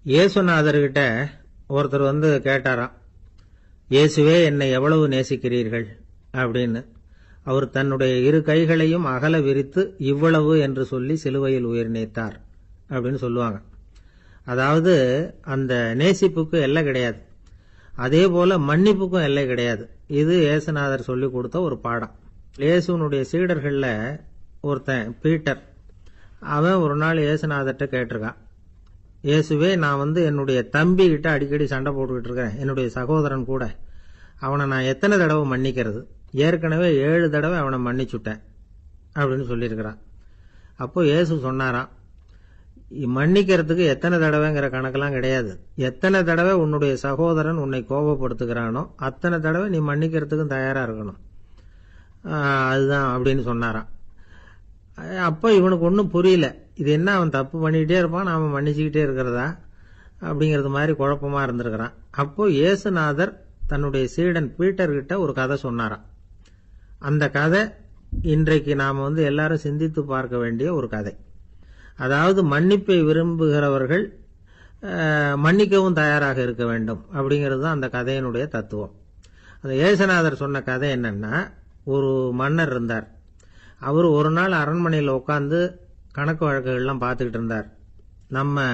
இயேசுநாதர்கிட்ட ஒருத்தர் கேட்டாராம், இயேசுவே என்னை எவ்வளவு நேசிக்கிறீர்கள் அப்படின்னு. அவர் தன்னுடைய இரு கைகளையும் அகல விரித்து இவ்வளவு என்று சொல்லி சிலுவையில் உயிர் நீத்தார் அப்படின்னு சொல்லுவாங்க. அதாவது அந்த நேசிப்புக்கு எல்லை கிடையாது, அதே போல மன்னிப்புக்கும் எல்லை கிடையாது. இது இயேசுநாதர் சொல்லி கொடுத்த ஒரு பாடம். இயேசுனுடைய சீடர்கள்ல ஒருத்தன் பீட்டர், அவன் ஒரு நாள் இயேசுநாதர்கிட்ட கேட்டிருக்கான், இயேசுவே நான் என்னுடைய தம்பி கிட்ட அடிக்கடி சண்டை போட்டுக்கிட்டு இருக்கிறேன், என்னுடைய சகோதரன் கூட, அவனை நான் எத்தனை தடவை மன்னிக்கிறது? ஏற்கனவே 7 தடவை அவனை மன்னிச்சுட்டேன் அப்படின்னு சொல்லியிருக்கிறான். அப்போ இயேசு சொன்னாராம், மன்னிக்கிறதுக்கு எத்தனை தடவைங்கிற கணக்கெல்லாம் கிடையாது. எத்தனை தடவை உன்னுடைய சகோதரன் உன்னை கோபப்படுத்துகிறானோ அத்தனை தடவை நீ மன்னிக்கிறதுக்கும் தயாரா இருக்கணும், அதுதான் அப்படின்னு சொன்னாராம். அப்போ இவனுக்கு ஒன்றும் புரியல, இது என்ன அவன் தப்பு பண்ணிக்கிட்டே இருப்பான், நாம மன்னிச்சுக்கிட்டே இருக்கிறதா அப்படிங்கிறது மாதிரி குழப்பமா இருந்திருக்கிறான். அப்போ இயேசுநாதர் தன்னுடைய சீடன் பீட்டர் கிட்ட ஒரு கதை சொன்னாராம். அந்த கதை இன்றைக்கு நாம எல்லாரும் சிந்தித்து பார்க்க வேண்டிய ஒரு கதை. அதாவது மன்னிப்பை விரும்புகிறவர்கள் மன்னிக்கவும் தயாராக இருக்க வேண்டும் அப்படிங்கிறது தான் அந்த கதையினுடைய தத்துவம். அந்த இயேசுநாதர் சொன்ன கதை என்னன்னா, ஒரு மன்னர் இருந்தார். அவர் ஒரு நாள் அரண்மனையில் உட்கார்ந்து கணக்கு வழக்குகள்லாம் பார்த்துக்கிட்டு இருந்தார். நம்ம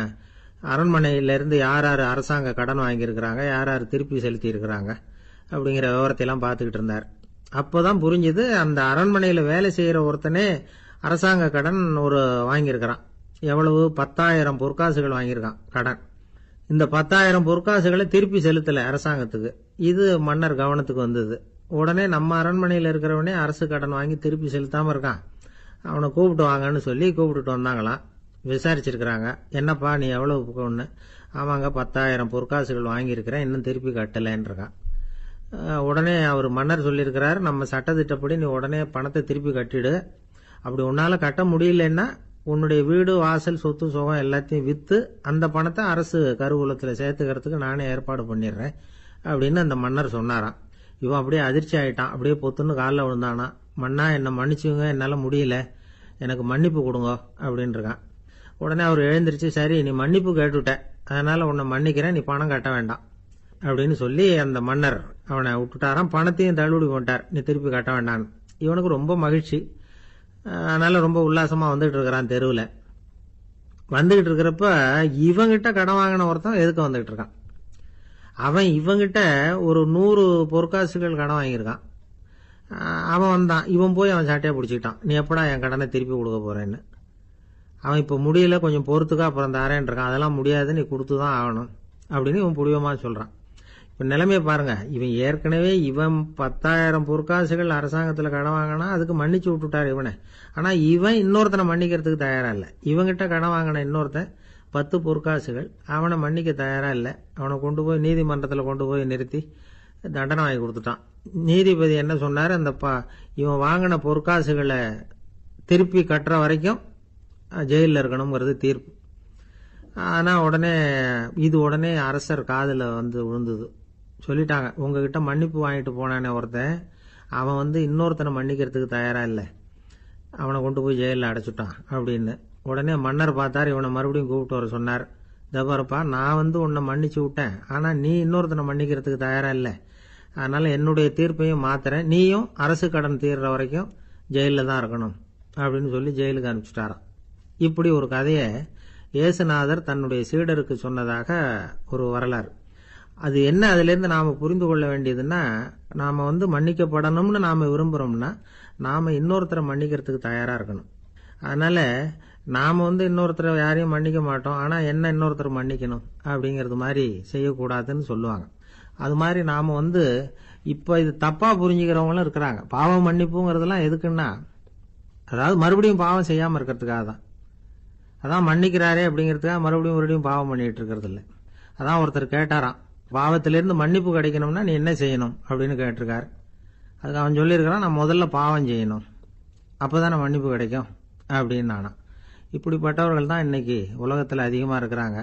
அரண்மனையிலிருந்து யார் யார் அரசாங்க கடன் வாங்கியிருக்கிறாங்க, யார் யார் திருப்பி செலுத்தி இருக்கிறாங்க அப்படிங்கிற விவரத்தையெல்லாம் பார்த்துக்கிட்டு இருந்தார். அப்போதான் புரிஞ்சுது, அந்த அரண்மனையில் வேலை செய்கிற ஒருத்தனே அரசாங்க கடன் வாங்கியிருக்கிறான். எவ்வளவு? 10,000 பொற்காசுகள் வாங்கியிருக்கான் கடன். இந்த 10,000 பொற்காசுகளை திருப்பி செலுத்தலை அரசாங்கத்துக்கு. இது மன்னர் கவனத்துக்கு வந்தது. உடனே நம்ம அரண்மனையில் இருக்கிறவனே அரசு கடன் வாங்கி திருப்பி செலுத்தாம இருக்கான், அவனை கூப்பிட்டு வாங்கன்னு சொல்லி கூப்பிட்டுட்டு வந்தாங்களாம். விசாரிச்சிருக்கிறாங்க, என்னப்பா நீ எவ்வளவு ஒன்று? ஆமாங்க 10,000 பொற்காசுகள் வாங்கியிருக்கிறேன், இன்னும் திருப்பி கட்டலைன்றான். உடனே அவர் மன்னர் சொல்லியிருக்கிறாரு, நம்ம சட்டத்திட்டப்படி நீ உடனே பணத்தை திருப்பி கட்டிடு. அப்படி உன்னால கட்ட முடியலன்னா உன்னுடைய வீடு வாசல் சொத்து சுகம் எல்லாத்தையும் வித்து அந்த பணத்தை அரசு கருவூலத்தில் சேர்த்துக்கிறதுக்கு நானே ஏற்பாடு பண்ணிடுறேன் அப்படின்னு அந்த மன்னர் சொன்னாராம். இவன் அப்படியே அதிர்ச்சி ஆயிட்டான், அப்படியே பொத்துன்னு காலில் விழுந்தானா. மன்னா என்னை மன்னிச்சுங்க, என்னால் முடியல, எனக்கு மன்னிப்பு கொடுங்க அப்படின்னு இருக்கான். உடனே அவர் எழுந்திருச்சு, சரி நீ மன்னிப்பு கேட்டுவிட்ட, அதனால உன்னை மன்னிக்கிறேன், நீ பணம் கட்ட வேண்டாம் அப்படின்னு சொல்லி அந்த மன்னர் அவனை விட்டுட்டாராம். பணத்தையும் தள்ளுபடி பண்ணிட்டார், நீ திருப்பி கட்ட வேண்டான்னு. இவனுக்கு ரொம்ப மகிழ்ச்சி, அதனால ரொம்ப உல்லாசமா வந்துகிட்டு இருக்கிறான். தெருவில் வந்துகிட்டு இருக்கிறப்ப இவங்கிட்ட கடன் வாங்கின ஒருத்தன் எதுக்கு வந்துகிட்டு இருக்கான். அவன் இவங்கிட்ட ஒரு 100 பொற்காசுகள் கடன் வாங்கியிருக்கான். அவன் வந்தான், இவன் போய் அவன் சாட்டையா பிடிச்சிக்கிட்டான், நீ எப்படா என் கடனை திருப்பி கொடுக்க போறேன்னு. அவன் இப்ப முடியல, கொஞ்சம் பொறுத்துக்கா, அப்புறம் தாரேன் இருக்கான். அதெல்லாம் முடியாது, நீ கொடுத்துதான் ஆகணும் அப்படின்னு இவன் புடிவமா சொல்றான். இப்ப நிலைமையை பாருங்க, இவன் ஏற்கனவே 10,000 பொற்காசுகள் அரசாங்கத்துல கடன் வாங்கினா அதுக்கு மன்னிச்சு விட்டுட்டார் இவனை. ஆனா இவன் இன்னொருத்தனை மன்னிக்கிறதுக்கு தயாரா இல்ல. இவங்கிட்ட கடன் வாங்கின இன்னொருத்தன் 10 பொற்காசுகள், அவனை மன்னிக்க தயாரா இல்ல. அவனை கொண்டு போய் நீதிமன்றத்தில் கொண்டு போய் நிறுத்தி தண்டனை வாங்கி கொடுத்துட்டான். நீதிபதி என்ன சொன்னாரு, அந்த இவன் வாங்கின பொற்காசுகளை திருப்பி கட்டுற வரைக்கும் ஜெயிலில் இருக்கணுங்கிறது தீர்ப்பு. ஆனா உடனே அரசர் காதுல விழுந்தது. சொல்லிட்டாங்க, உங்ககிட்ட மன்னிப்பு வாங்கிட்டு போனானே ஒருத்தன், அவன் இன்னொருத்தனை மன்னிக்கிறதுக்கு தயாரா இல்ல, அவனை கொண்டு போய் ஜெயிலில் அடைச்சுட்டான் அப்படின்னு. உடனே மன்னர் பார்த்தார், இவனை மறுபடியும் கூப்பிட்டு வர சொன்னார். தபாரப்பா, நான் உன்னை மன்னிச்சு விட்டேன், ஆனா நீ இன்னொருத்தனை மன்னிக்கிறதுக்கு தயாரா இல்ல, அதனால என்னுடைய தீர்ப்பையும் மாத்துறேன், நீயும் அரசு கடன் தீர்ற வரைக்கும் ஜெயிலில் தான் இருக்கணும் அப்படின்னு சொல்லி ஜெயிலுக்கு அனுப்பிச்சுட்டாராம். இப்படி ஒரு கதையை இயேசுநாதர் தன்னுடைய சீடருக்கு சொன்னதாக ஒரு வரலாறு. அது என்ன, அதுல இருந்து நாம புரிந்து கொள்ள வேண்டியதுன்னா, நாம மன்னிக்கப்படணும்னு நாம விரும்புறோம்னா நாம இன்னொருத்தரை மன்னிக்கிறதுக்கு தயாரா இருக்கணும். அதனால நாம இன்னொருத்தரை யாரையும் மன்னிக்க மாட்டோம், ஆனா என்ன இன்னொருத்தர் மன்னிக்கணும் அப்படிங்கறது மாதிரி செய்யக்கூடாதுன்னு சொல்லுவாங்க. அது மாதிரி நாம இப்ப இது தப்பா புரிஞ்சுக்கிறவங்களும் இருக்கிறாங்க. பாவம் மன்னிப்புங்கிறதுலாம் எதுக்குன்னா, அதாவது மறுபடியும் பாவம் செய்யாம இருக்கிறதுக்காக தான். அதான் மன்னிக்கிறாரே அப்படிங்கிறதுக்காக மறுபடியும் பாவம் பண்ணிட்டு இருக்கிறது இல்லை. அதான் ஒருத்தர் கேட்டாராம், பாவத்திலிருந்து மன்னிப்பு கிடைக்கணும்னா நீ என்ன செய்யணும் அப்படின்னு கேட்டிருக்காரு. அதுக்கு அவன் சொல்லியிருக்கிறான், நான் முதல்ல பாவம் செய்யணும், அப்பதானே மன்னிப்பு கிடைக்கும் அப்படின்னு நானா. இப்படிப்பட்டவர்கள் தான் இன்னைக்கு உலகத்தில் அதிகமா இருக்கிறாங்க.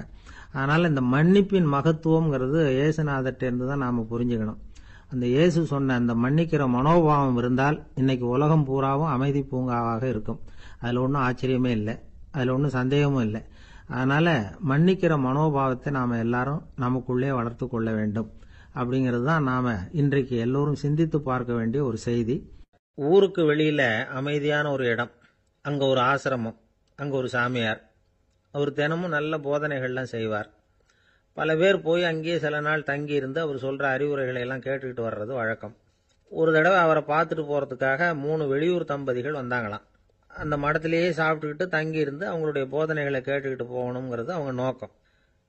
அதனால இந்த மன்னிப்பின் மகத்துவம்ங்கிறது இயேசுநாதர்ட்ட இருந்து தான் நாம புரிஞ்சுக்கணும். அந்த இயேசு சொன்ன அந்த மன்னிக்கிற மனோபாவம் இருந்தால் இன்னைக்கு உலகம் பூராவும் அமைதி பூங்காவாக இருக்கும். அதுல ஒன்றும் ஆச்சரியமே இல்லை, அதுல ஒன்றும் சந்தேகமும் இல்லை. அதனால மன்னிக்கிற மனோபாவத்தை நாம எல்லாரும் நமக்குள்ளே வளர்த்து கொள்ள வேண்டும் அப்படிங்கிறது தான் நாம இன்றைக்கு எல்லோரும் சிந்தித்து பார்க்க வேண்டிய ஒரு செய்தி. ஊருக்கு வெளியில அமைதியான ஒரு இடம், அங்க ஒரு ஆசிரமம், அங்க ஒரு சாமியார். அவர் தினமும் நல்ல போதனைகள்லாம் செய்வார். பல பேர் போய் அங்கேயே சில நாள் தங்கி இருந்து அவர் சொல்ற அறிவுரைகளை எல்லாம் கேட்டுக்கிட்டு வர்றது வழக்கம். ஒரு தடவை அவரை பார்த்துட்டு போறதுக்காக 3 வெளியூர் தம்பதிகள் வந்தாங்களாம். அந்த மடத்திலேயே சாப்பிட்டுக்கிட்டு தங்கி இருந்து அவங்களுடைய போதனைகளை கேட்டுக்கிட்டு போகணுங்கிறது அவங்க நோக்கம்.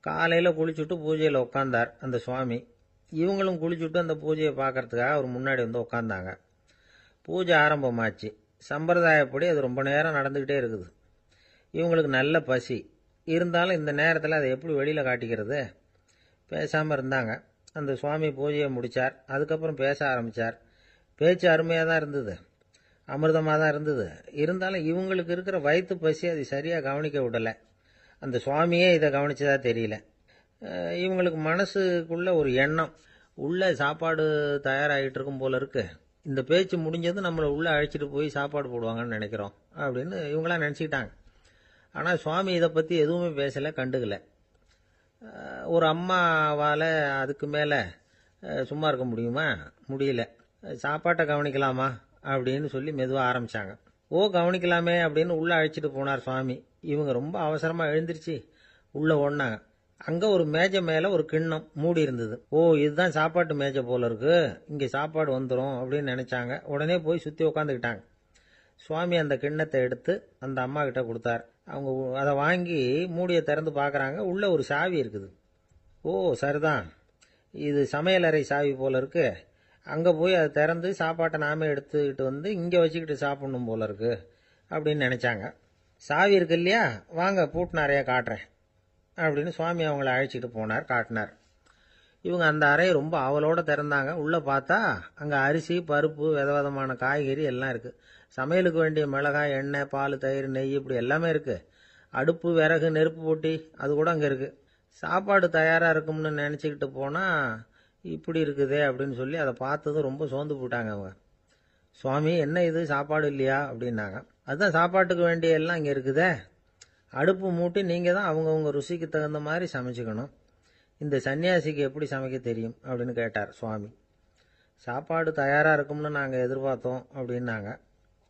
காலையில குளிச்சுட்டு பூஜையில உட்கார்ந்தார் அந்த சுவாமி. இவங்களும் குளிச்சுட்டு அந்த பூஜையை பார்க்கறதுக்காக அவர் முன்னாடி வந்து உட்கார்ந்தாங்க. பூஜை ஆரம்பமாச்சு. சம்பிரதாயப்படி அது ரொம்ப நேரம் நடந்துகிட்டே இருக்குது. இவங்களுக்கு நல்ல பசி இருந்தாலும் இந்த நேரத்தில் அதை எப்படி வெளியில காட்டிக்கிறது? பேசாம இருந்தாங்க. அந்த சுவாமி பூஜையை முடிச்சார். அதுக்கப்புறம் பேச ஆரம்பிச்சார். பேச்சு அருமையாக தான் இருந்தது, அமிர்தமாக தான் இருந்தது. இருந்தாலும் இவங்களுக்கு இருக்கிற வயிற்று பசி அது சரியாக கவனிக்க விடலை. அந்த சுவாமியே இதை கவனிச்சதா தெரியல. இவங்களுக்கு மனசுக்குள்ள ஒரு எண்ணம், உள்ள சாப்பாடு தயாராகிட்டு இருக்கும் போல இருக்கு, இந்த பேச்சு முடிஞ்சது நம்மளை உள்ள அழைச்சிட்டு போய் சாப்பாடு போடுவாங்கன்னு நினைக்கிறோம் அப்படின்னு இவங்களாம் நினச்சிக்கிட்டாங்க. ஆனால் சுவாமி இதை பற்றி எதுவுமே பேசலை, கண்டுக்கல. ஒரு அம்மாவால் அதுக்கு மேலே சும்மா இருக்க முடியுமா? முடியல. சாப்பாட்டை கவனிக்கலாமா அப்படின்னு சொல்லி மெதுவாக ஆரம்பித்தாங்க. ஓ கவனிக்கலாமே அப்படின்னு உள்ளே அழைச்சிட்டு போனார் சுவாமி. இவங்க ரொம்ப அவசரமாக எழுந்திருச்சு உள்ளே ஓடினாங்க. அங்கே ஒரு மேஜை மேலே ஒரு கிண்ணம் மூடி இருந்தது. ஓ இதுதான் சாப்பாட்டு மேஜை போல இருக்கு, இங்கே சாப்பாடு வந்துடும் அப்படின்னு நினச்சாங்க. உடனே போய் சுற்றி உட்காந்துக்கிட்டாங்க. சுவாமி அந்த கிண்ணத்தை எடுத்து அந்த அம்மா கிட்ட கொடுத்தார். அவங்க அதை வாங்கி மூடியை திறந்து பார்க்குறாங்க. உள்ள ஒரு சாவி இருக்குது. ஓ சரிதான், இது சமையலறை சாவி போல இருக்கு, அங்கே போய் அதை திறந்து சாப்பாட்டை நாமே எடுத்துக்கிட்டு வந்து இங்கே வச்சுக்கிட்டு சாப்பிடணும் போல இருக்கு அப்படின்னு நினச்சாங்க. சாவி இருக்கு இல்லையா, வாங்க பூட்டு நிறையா காட்டுறேன் அப்படின்னு சுவாமி அவங்கள அழைச்சிட்டு போனார், காட்டினார். இவங்க அந்த அறையை ரொம்ப அவளோட திறந்தாங்க. உள்ளே பார்த்தா அங்கே அரிசி, பருப்பு, விதவிதமான காய்கறி எல்லாம் இருக்குது. சமையலுக்கு வேண்டிய மிளகாய், எண்ணெய், பால், தயிர், நெய் இப்படி எல்லாமே இருக்குது. அடுப்பு, விறகு, நெருப்பு போட்டி அது கூட அங்கே இருக்குது. சாப்பாடு தயாராக இருக்கும்னு நினச்சிக்கிட்டு போனால் இப்படி இருக்குதே அப்படின்னு சொல்லி அதை பார்த்ததும் ரொம்ப சோர்ந்து போட்டாங்க அவங்க. சுவாமி என்ன இது சாப்பாடு இல்லையா அப்படின்னாங்க. அதுதான் சாப்பாட்டுக்கு வேண்டிய எல்லாம் இங்கே இருக்குதே, அடுப்பு மூட்டி நீங்கள் தான் அவங்கவுங்க ருசிக்கு தகுந்த மாதிரி சமைச்சுக்கணும். இந்த சன்னியாசிக்கு எப்படி சமைக்க தெரியும் அப்படின்னு கேட்டார் சுவாமி. சாப்பாடு தயாராக இருக்கும்னு நாங்கள் எதிர்பார்த்தோம் அப்படின்னாங்க.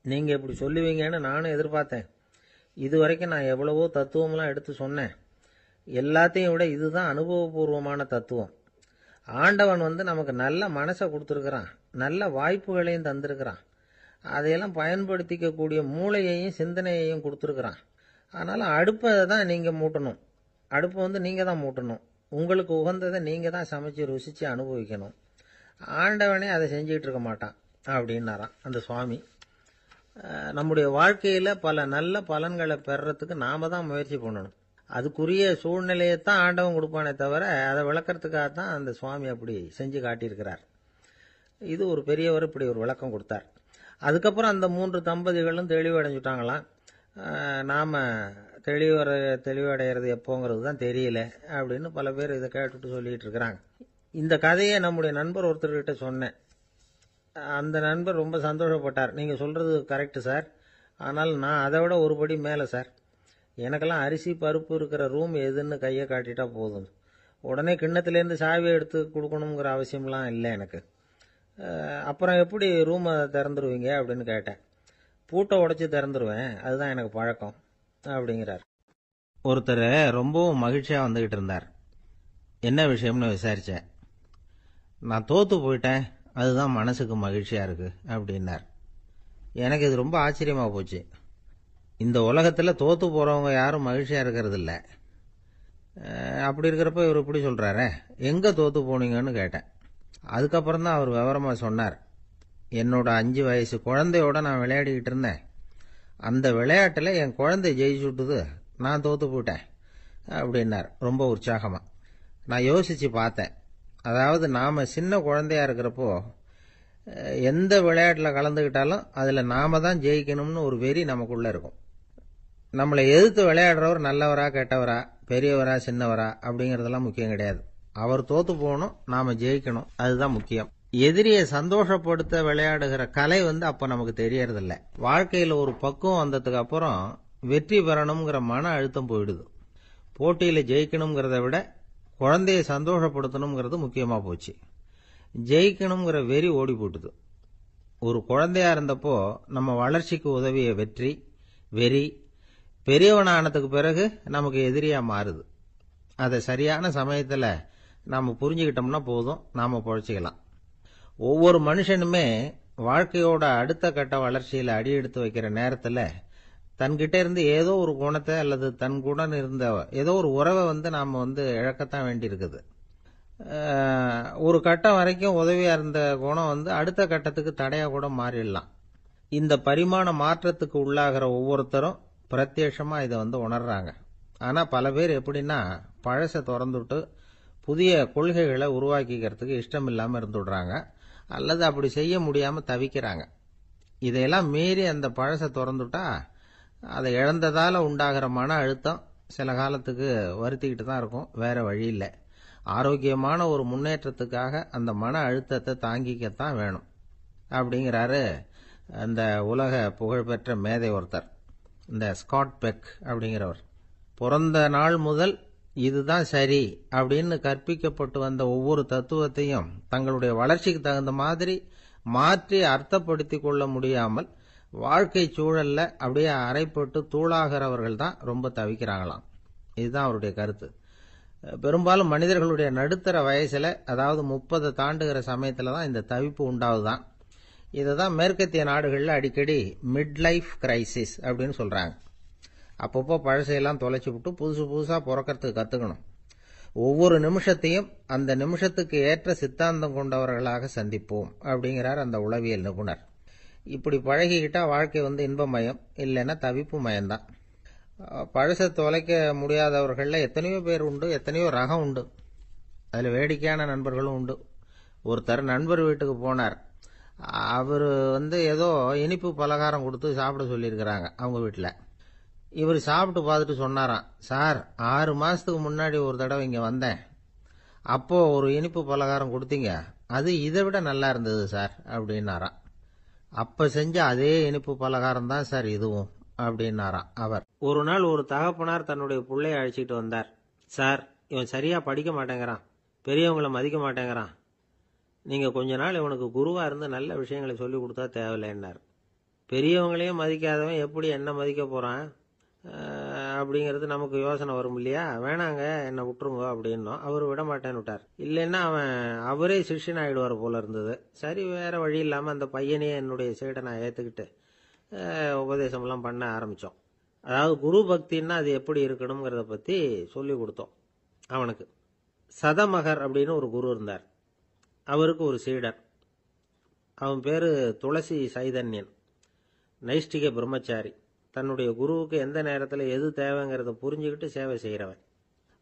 நீங்கள் இப்படி சொல்லுவீங்கன்னு நானும் எதிர்பார்த்தேன். இது வரைக்கும் நான் எவ்வளவோ தத்துவம்லாம் எடுத்து சொன்னேன். எல்லாத்தையும் விட இதுதான் அனுபவபூர்வமான தத்துவம். ஆண்டவன் நமக்கு நல்ல மனசை கொடுத்துருக்கிறான், நல்ல வாய்ப்புகளையும் தந்திருக்கிறான், அதையெல்லாம் பயன்படுத்திக்கக்கூடிய மூளையையும் சிந்தனையையும் கொடுத்துருக்கிறான். அதனால் அடுப்பை தான் நீங்கள் மூட்டணும், அடுப்பை நீங்கள் தான் மூட்டணும், உங்களுக்கு உகந்ததை நீங்கள் தான் சமைச்சு ருசித்து அனுபவிக்கணும். ஆண்டவனே அதை செஞ்சுக்கிட்டு இருக்க மாட்டான் அப்படின்னாராம் அந்த சுவாமி. நம்முடைய வாழ்க்கையில் பல நல்ல பலன்களை பெறறதுக்கு நாம தான் முயற்சி பண்ணணும். அதுக்குரிய சூழ்நிலையைத்தான் ஆண்டவன் கொடுப்பானே தவிர அதை விளக்கறதுக்காக தான் அந்த சுவாமி அப்படி செஞ்சு காட்டியிருக்கிறார். இது ஒரு பெரியவர் இப்படி ஒரு விளக்கம் கொடுத்தார். அதுக்கப்புறம் அந்த 3 தம்பதிகளும் தெளிவடைஞ்சுட்டாங்களாம். நாம் தெளிவடைகிறது எப்போங்கிறது தான் தெரியல அப்படின்னு பல பேர் இதை கேட்டுட்டு சொல்லிட்டு இருக்கிறாங்க. இந்த கதையை நம்முடைய நண்பர் ஒருத்தர்கிட்ட சொன்னேன். அந்த நண்பர் ரொம்ப சந்தோஷப்பட்டார். நீங்கள் சொல்கிறது கரெக்டு சார், ஆனால் நான் அதை விட ஒரு படி மேலே சார். எனக்கெல்லாம் அரிசி, பருப்பு இருக்கிற ரூம் எதுன்னு கையை காட்டிட்டா போதும், உடனே கிண்ணத்துலேருந்து சாவியை எடுத்து கொடுக்கணுங்கிற அவசியம்லாம் இல்லை எனக்கு. அப்புறம் எப்படி ரூமை திறந்துருவீங்க அப்படின்னு கேட்டேன். பூட்டை உடைச்சி திறந்துருவேன், அதுதான் எனக்கு பழக்கம் அப்படிங்கிறார். ஒருத்தர் ரொம்பவும் மகிழ்ச்சியாக வந்துக்கிட்டு இருந்தார். என்ன விஷயம்னு விசாரித்தேன். நான் தோற்று போயிட்டேன், அதுதான் மனசுக்கு மகிழ்ச்சியாக இருக்கு அப்படின்னார். எனக்கு இது ரொம்ப ஆச்சரியமாக போச்சு. இந்த உலகத்தில் தோற்று போகிறவங்க யாரும் மகிழ்ச்சியாக இருக்கிறது இல்லை. அப்படி இருக்கிறப்ப இவர் இப்படி சொல்கிறாரே, எங்கே தோற்று போனீங்கன்னு கேட்டேன். அதுக்கப்புறம் தான் அவர் விவரமாக சொன்னார். என்னோட 5 வயசு குழந்தையோட நான் விளையாடிக்கிட்டு இருந்தேன். அந்த விளையாட்டில் என் குழந்தை ஜெயிச்சு விட்டுது, நான் தோற்று போயிட்டேன் அப்படின்னார் ரொம்ப உற்சாகமாக. நான் யோசித்து பார்த்தேன். அதாவது நாம் சின்ன குழந்தையா இருக்கிறப்போ எந்த விளையாட்டில் கலந்துக்கிட்டாலும் அதில் நாம தான் ஜெயிக்கணும்னு ஒரு வெறி நமக்குள்ளே இருக்கும். நம்மளை எதிர்த்து விளையாடுறவர் நல்லவரா கெட்டவரா, பெரியவரா சின்னவரா அப்படிங்கிறதெல்லாம் முக்கியம் கிடையாது. அவர் தோத்து போகணும், நாம ஜெயிக்கணும், அதுதான் முக்கியம். எதிரியை சந்தோஷப்படுத்த விளையாடுகிற கலை அப்ப நமக்கு தெரியறதில்ல. வாழ்க்கையில் ஒரு பக்குவம் வந்ததுக்கு அப்புறம் வெற்றி பெறணுங்கிற மன அழுத்தம் போயிடுது. போட்டியில் ஜெயிக்கணுங்கிறத விட குழந்தைய சந்தோஷப்படுத்தணுங்கிறது முக்கியமாக போச்சு. ஜெயிக்கணுங்கிற வெறி ஓடி போட்டுது. ஒரு குழந்தையா இருந்தப்போ நம்ம வளர்ச்சிக்கு உதவிய வெறி பெரியவனானதுக்கு பிறகு நமக்கு எதிரியா மாறுது. அதை சரியான சமயத்தில் நாம் புரிஞ்சுக்கிட்டோம்னா போதும், நாம பொழைச்சிக்கலாம். ஒவ்வொரு மனுஷனுமே வாழ்க்கையோட அடுத்த கட்ட வளர்ச்சியில் அடி எடுத்து வைக்கிற நேரத்தில் தன்கிட்ட இருந்து ஏதோ ஒரு குணத்தை அல்லது தன் குணம் இருந்த ஏதோ ஒரு உறவை நாம் இழக்கத்தான் வேண்டியிருக்குது. ஒரு கட்டம் வரைக்கும் உதவியா இருந்த குணம் அடுத்த கட்டத்துக்கு தடையா கூட மாறிடலாம். இந்த பரிமாண மாற்றத்துக்கு உள்ளாகிற ஒவ்வொருத்தரும் பிரத்யட்சமா இதை உணர்றாங்க. ஆனா பல பேர் எப்படின்னா பழசை திறந்துட்டு புதிய கொள்கைகளை உருவாக்கிக்கிறதுக்கு இஷ்டம் இல்லாம இருந்துடுறாங்க, அல்லது அப்படி செய்ய முடியாம தவிக்கிறாங்க. இதையெல்லாம் மீறி அந்த பழசை திறந்துட்டா அதை இழந்ததால உண்டாகிற மன அழுத்தம் சில காலத்துக்கு வருத்திக்கிட்டு தான் இருக்கும், வேற வழி இல்லை. ஆரோக்கியமான ஒரு முன்னேற்றத்துக்காக அந்த மன அழுத்தத்தை தாங்கிக்கத்தான் வேணும் அப்படிங்கிறாரு அந்த உலக புகழ்பெற்ற மேதை ஒருத்தர், இந்த ஸ்காட் பெக் அப்படிங்கிறவர். பிறந்த நாள் முதல் இதுதான் சரி அப்படின்னு கற்பிக்கப்பட்டு வந்த ஒவ்வொரு தத்துவத்தையும் தங்களுடைய வளர்ச்சிக்கு தகுந்த மாதிரி மாற்றி அர்த்தப்படுத்தி கொள்ள முடியாமல் வாழ்க்கை சூழல்ல அப்படியே அரைப்பட்டு தூளாகிறவர்கள் தான் ரொம்ப தவிக்கிறாங்களாம். இதுதான் அவருடைய கருத்து. பெரும்பாலும் மனிதர்களுடைய நடுத்தர வயசுல, அதாவது 30 தாண்டுகிற சமயத்துல தான் இந்த தவிப்பு உண்டாவதுதான். இதுதான் மேற்கத்திய நாடுகள்ல அடிக்கடி மிட் லைஃப் கிரைசிஸ் அப்படின்னு சொல்றாங்க. அப்பப்போ பழசையெல்லாம் தொலைச்சு விட்டு புதுசா பிறக்கிறதுக்கு கத்துக்கணும். ஒவ்வொரு நிமிஷத்தையும் அந்த நிமிஷத்துக்கு ஏற்ற சித்தாந்தம் கொண்டவர்களாக சந்திப்போம் அப்படிங்கிறார் அந்த உளவியல் நிபுணர். இப்படி பழகிக்கிட்டா வாழ்க்கை இன்பமயம், இல்லைன்னா தவிப்பு மயம்தான். பழசை தொலைக்க முடியாதவர்கள்ல எத்தனையோ பேர் உண்டு, எத்தனையோ ரகம் உண்டு. அதுல வேடிக்கையான நண்பர்களும் உண்டு. ஒருத்தர் நண்பர் வீட்டுக்கு போனார். அவர் ஏதோ இனிப்பு பலகாரம் கொடுத்து சாப்பிட சொல்லியிருக்கிறாங்க அவங்க வீட்டில். இவர் சாப்பிட்டு பார்த்துட்டு சொன்னாராம், சார் 6 மாசத்துக்கு முன்னாடி ஒரு தடவை இங்க வந்தேன், அப்போ ஒரு இனிப்பு பலகாரம் கொடுத்தீங்க, அது இதை விட நல்லா இருந்தது சார் அப்படின்னாராம். அப்ப செஞ்ச அதே இனிப்பு பலகாரம் தான் சார் இதுவும் அப்படின்னாராம் அவர். ஒரு நாள் ஒரு தகப்பனார் தன்னுடைய பிள்ளைய அழைச்சிட்டு வந்தார். சார், இவன் சரியா படிக்க மாட்டேங்கிறான், பெரியவங்களை மதிக்க மாட்டேங்கிறான், நீங்க கொஞ்ச நாள் இவனுக்கு குருவா இருந்து நல்ல விஷயங்களை சொல்லி கொடுத்தா தேவையில்லைன்னார். பெரியவங்களையும் மதிக்காதவன் எப்படி என்ன மதிக்க போறான் அப்படிங்கிறது நமக்கு யோசனை வரும் இல்லையா? வேணாங்க, என்ன விட்டுருங்க அப்படின்னோம். அவர் விட மாட்டேன்னு விட்டார். இல்லைன்னா அவரே சிஷ்யன் ஆயிடுவார் போல இருந்தது. சரி, வேற வழி இல்லாம அந்த பையனையே என்னுடைய சைடை நான் ஏத்துக்கிட்டு உபதேசம்லாம் பண்ண ஆரம்பித்தோம். அதாவது குரு பக்தின்னா அது எப்படி இருக்கணுங்கிறத பற்றி சொல்லி கொடுத்தோம் அவனுக்கு. சதமகர் அப்படின்னு ஒரு குரு இருந்தார். அவருக்கு ஒரு சீடர். அவன் பேரு துளசி சைதன்யன், நைஷ்டிக பிரம்மச்சாரி. தன்னுடைய குருவுக்கு எந்த நேரத்தில் எது தேவைங்கிறத புரிஞ்சுக்கிட்டு சேவை செய்கிறவன்.